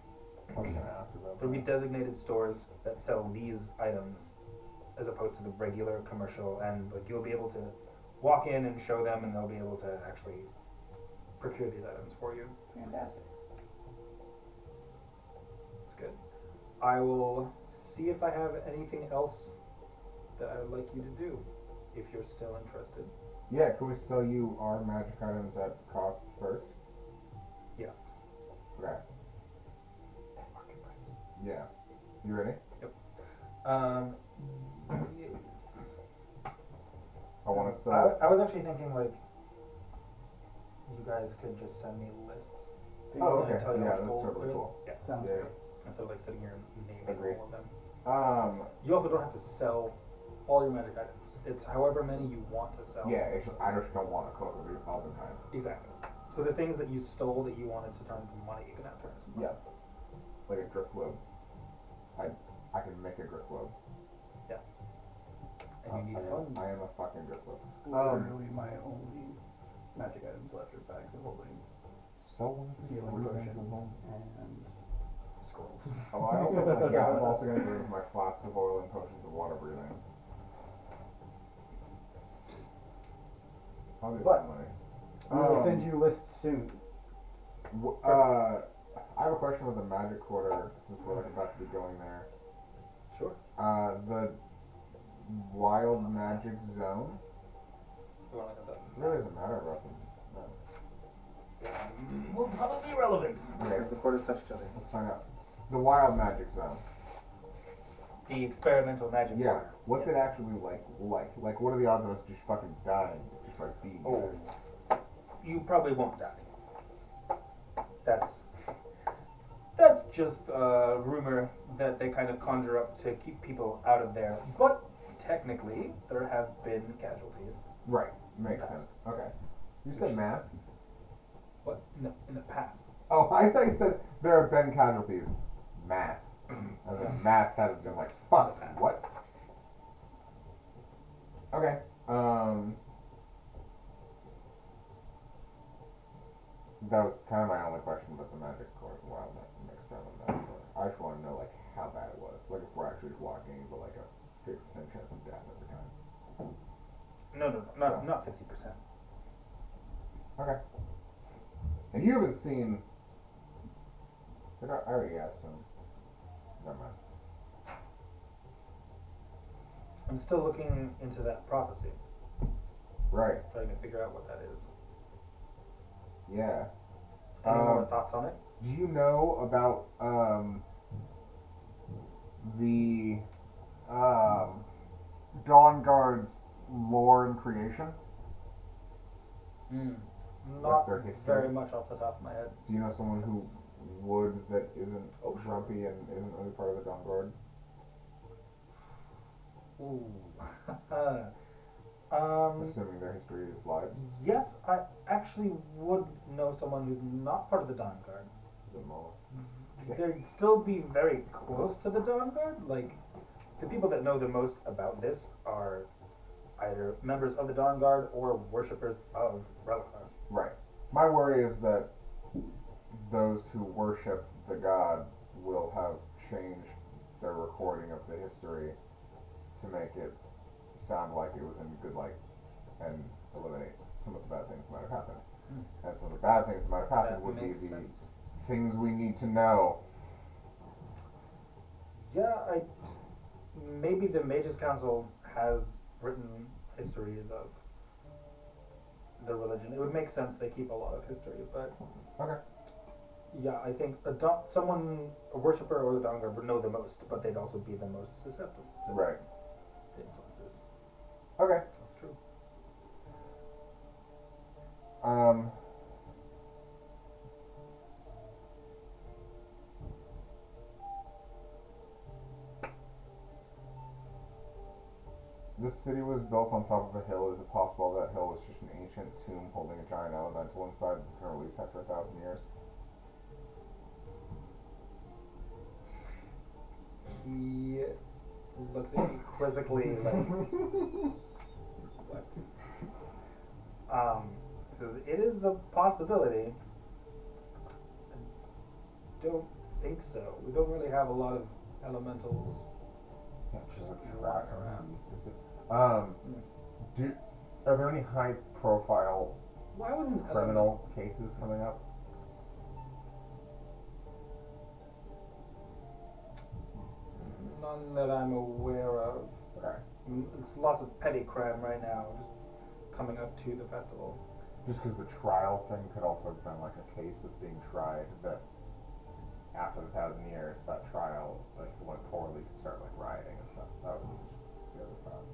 I was gonna ask about There will be that. designated stores that sell these items, as opposed to the regular commercial, and like you'll be able to walk in and show them, and they'll be able to actually procure these items for you. Fantastic. It's good. I will see if I have anything else that I would like you to do, if you're still interested. Yeah, can we sell you our magic items at cost first? Yes. Okay. At market price. Yeah. You ready? Yes. I want to so I was actually thinking like you guys could just send me lists. Oh, okay. And tell you Yeah, how much that's gold totally there is. cool. Yeah. Sounds Yeah. good. Instead of like sitting here and naming Agreed. all of them. um You also don't have to sell all your magic items. It's however many you want to sell. yeah, it's just, I just don't want a cloak of Albenheim. Exactly. So the things that you stole that you wanted to turn into money, you can now turn into money. Yeah. Like a drift globe. I can make a drift globe. And you need funds. I am a fucking drift globe. Literally, my only magic items left are bags of holding, So one of the healing three potions, and scrolls. Oh, I also I'm also gonna get rid of my flasks of oil and potions of water breathing. Obviously But- money. We will send you lists soon. I have a question with the magic quarter since we're like about to be going there. Sure. The wild magic zone. You want to look at It really doesn't matter about them. No. that? Will probably be relevant. Okay. Because the quarters touch each other. Let's find out. The wild magic zone. The experimental magic Yeah. quarter. What's Yes. it actually like? Like, what are the odds of us just fucking dying just by being Oh. there? You probably won't die. That's just a rumor that they kind of conjure up to keep people out of there. But technically, there have been casualties. Right. Makes Pass. sense. Okay. You Which said is- mass? What in the past? Oh, I thought you said there have been casualties. Mass. As in mass casualties. I'm like, fuck. The past. What? Okay. That was kind of my only question about the magic court, wild experimental magic court. I just want to know like how bad it was. Like if we're actually just walking into like a 50% chance of death every time. No, not 50%. Okay. And you haven't seen. I already asked him. Never mind. I'm still looking into that prophecy, Right. trying to figure out what that is. Yeah. Any more thoughts on it? Do you know about the Dawn Guard's lore and creation? Not their history? very much off the top of my head. Do you know someone who That's- would that isn't Oh, sure. grumpy and isn't really part of the Dawn Guard? Ooh. Assuming their history is live. Yes, I actually would know someone who's not part of the Dawn Guard. Is it Mola? They'd still be very close to the Dawn Guard. Like, the people that know the most about this are either members of the Dawn Guard or worshippers of Relicar. Right. My worry is that those who worship the god will have changed their recording of the history to make it sound like it was in good light and eliminate some of the bad things that might have happened. And some of the bad things that might have happened That would be the makes sense. things we need to know. Yeah, maybe the Mages Council has written histories of the religion. It would make sense they keep a lot of history, but Okay. yeah, I think a worshipper or the Dawn Guard would know the most, but they'd also be the most susceptible to Right. the influences. Okay. That's true. This city was built on top of a hill. Is it possible that hill was just an ancient tomb holding a giant elemental inside that's going to release after 1,000 years? He looks at you quizzically like, what? He says, it is a possibility. I don't think so. We don't really have a lot of elementals. Yeah, just Just a walk track around. Is it? Are there any high profile Why wouldn't criminal cases coming up? None that I'm aware of. Okay. It's lots of petty crime right now, just coming up to the festival. Just because the trial thing could also have been like a case that's being tried that after the 1,000 years, that trial, like if it went poorly, could start like rioting and stuff. That would be just the other thought.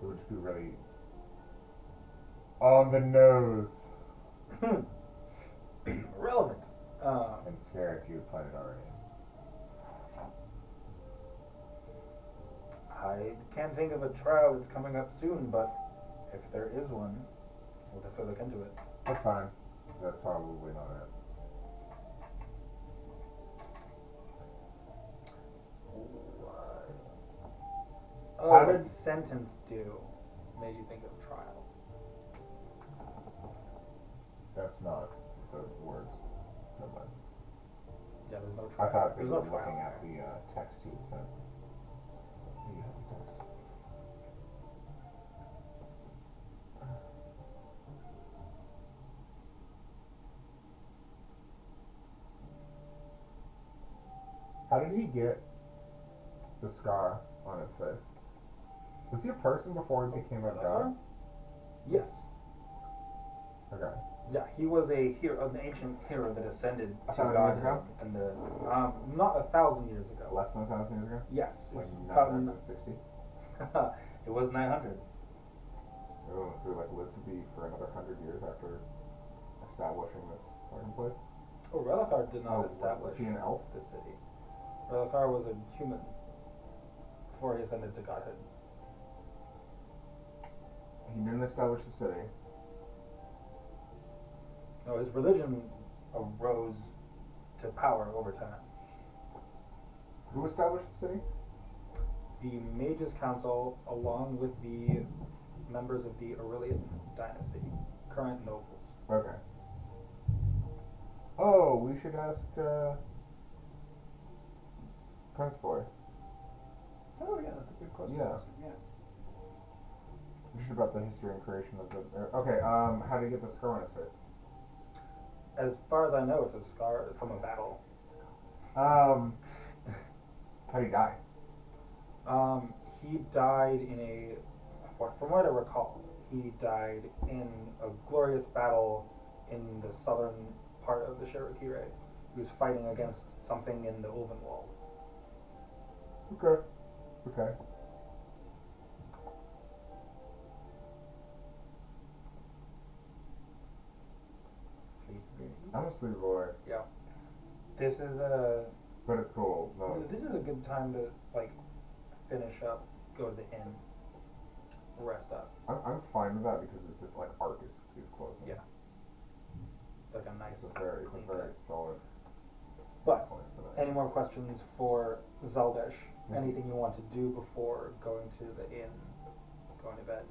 It would just be really On the nose. Relevant. And scare if you had played it already. I can't think of a trial that's coming up soon, but if there is one, we'll definitely look into it. That's fine. That's probably not it. What does sentence do? Made you think of trial. That's not the words. Never mind. Yeah, there's no trial. I thought they there's were no trial. looking at the text you had sent. You have the text. How did he get the scar on his face? Was he a person before he became a god? Yes. Okay. Yeah, he was a hero, an ancient hero that ascended to 1,000 years godhood ago? in the not 1,000 years ago. Less than 1,000 years ago? Yes, Like it's about 960? it was 900. Oh, so like lived to be for another 100 years after establishing this fucking place? Oh, Relithar did not Oh, establish was he an elf? the city. Relithar was a human before he ascended to godhood. He didn't establish the city. No, his religion arose to power over time. Who established the city? The Mages Council, along with the members of the Aurelian dynasty, current nobles. Okay. Oh, we should ask Prince Boy. Oh yeah, that's a good question. Yeah. Just about the history and creation of the. Okay. How did he get the scar on his face? As far as I know, it's a scar from a battle. How did he die? He died in a, from what I recall, he died in a glorious battle in the southern part of the Cherokee Wraith. He was fighting against something in the Ulvenwald. Okay. Okay. Sleep. I'm a sleepy boy, Yeah. This is a but it's cool. No. this is a good time to like finish up, go to the inn, rest up. I'm fine with that because this like arc is closing. Yeah. It's like a nice It's a clean very bit. solid But point for that. any more questions for Zaldesh? Mhm. Anything you want to do before going to the inn, going to bed?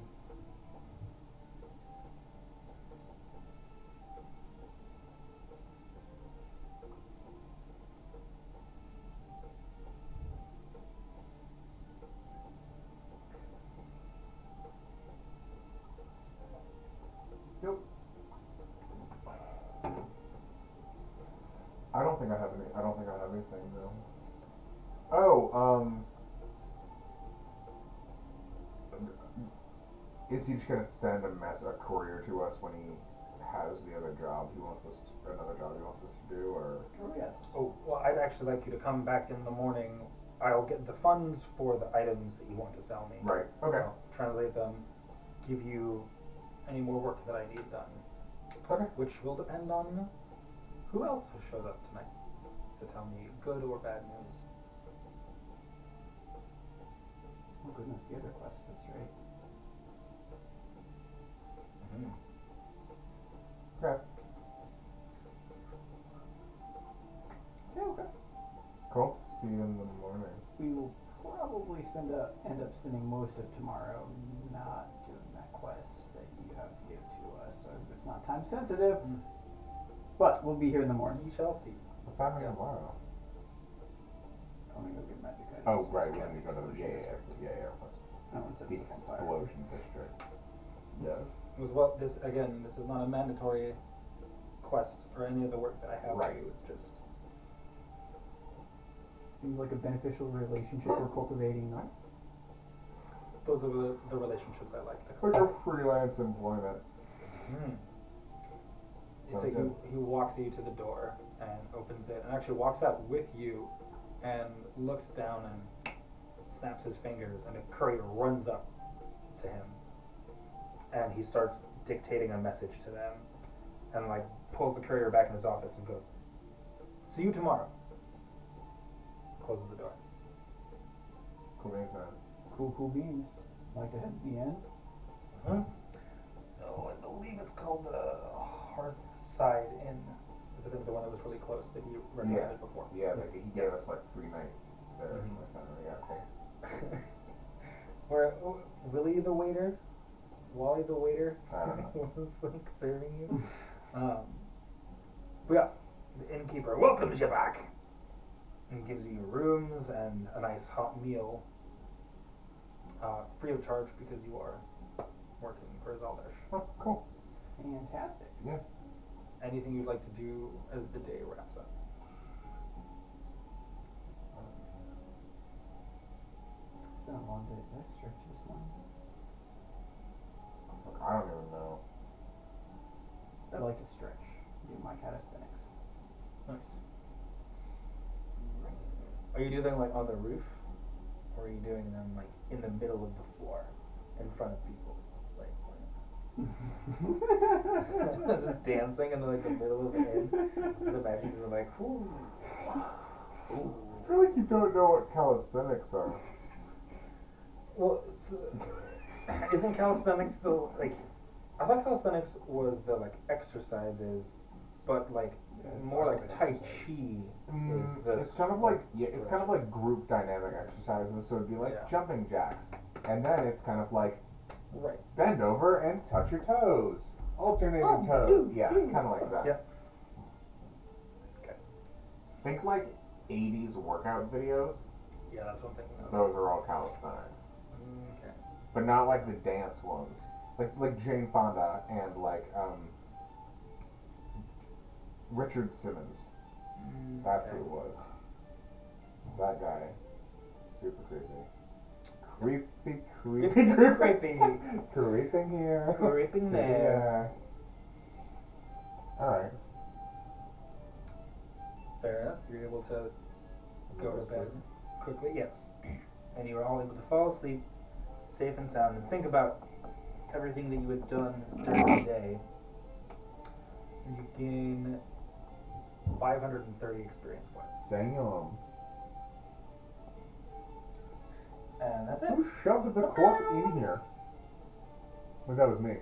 Nope. I don't think I have anything though. Oh, is he just gonna send a courier to us when he has the other job he wants us to do, or? Oh yes. Oh, well, I'd actually like you to come back in the morning. I'll get the funds for the items that you want to sell me. Right. Okay. I'll translate them, give you any more work that I need done. Okay. Which will depend on who else has showed up tonight to tell me good or bad news. Oh goodness, the other quest. That's right. Mm-hmm. Okay. Okay. Cool. See you in the morning. We will probably end up spending most of tomorrow not doing that quest that you have to give to us, so it's not time sensitive. But we'll be here in the morning. We shall see. What's happening tomorrow? I'm gonna go get magic items. Oh, right. Just When you go to the explosions. of course. I don't want to set The this on fire. explosion district. Yes. It was well. This is not a mandatory quest or any of the work that I have Right. for you. It's just Seems like a beneficial relationship we're cultivating. No? those are the relationships I like to Like a cultivate. freelance employment. So Okay. he walks you to the door and opens it, and actually walks out with you, and looks down and snaps his fingers, and a courier runs up to him, and he starts dictating a message to them, and like pulls the courier back in his office and goes, "See you tomorrow." Closes the door. Cool beans, man. Cool beans. Like to head to the inn? Oh, I believe it's called the Hearthside Inn. Is it the one that was really close that he recommended before? Yeah, like he gave us like 3 nights there. Mhm. Yeah, cool. Where Willie the waiter, Wally the waiter, I don't know. was like serving you. But yeah, the innkeeper welcomes you back and gives you rooms and a nice hot meal, free of charge because you are working for Zaldish. Oh, cool. Fantastic. Yeah. Anything you'd like to do as the day wraps up? It's been a long day. Did I stretch this morning? Fuck, I don't even know. I like to stretch. Do my calisthenics. Nice. Are you doing them like on the roof, or are you doing them like in the middle of the floor, in front of people, like just dancing in like the middle of the inn? Just imagine you're like, ooh, ooh. I feel like you don't know what calisthenics are. Well, so, isn't calisthenics still like? I thought calisthenics was the like exercises, but like more like Tai Chi is the. It's kind of like it's kind of like group dynamic exercises. So it'd be like jumping jacks, and then it's kind of like bend over and touch your toes, alternating toes. Kind of like that. Yeah. Okay. Think like 80s workout videos. Yeah, that's what I'm thinking of. Those are all calisthenics. Okay. But not like the dance ones. Like Jane Fonda and like Richard Simmons. That's who it was. That guy. Super creepy. Creeping here. Creeping there. Alright. Fair enough. You're able to go to bed quickly. Yes. And you were all able to fall asleep safe and sound and think about everything that you had done during the day. And you gain 530 experience points. Damn. And that's it. Who shoved the cork in here? Well, that was me.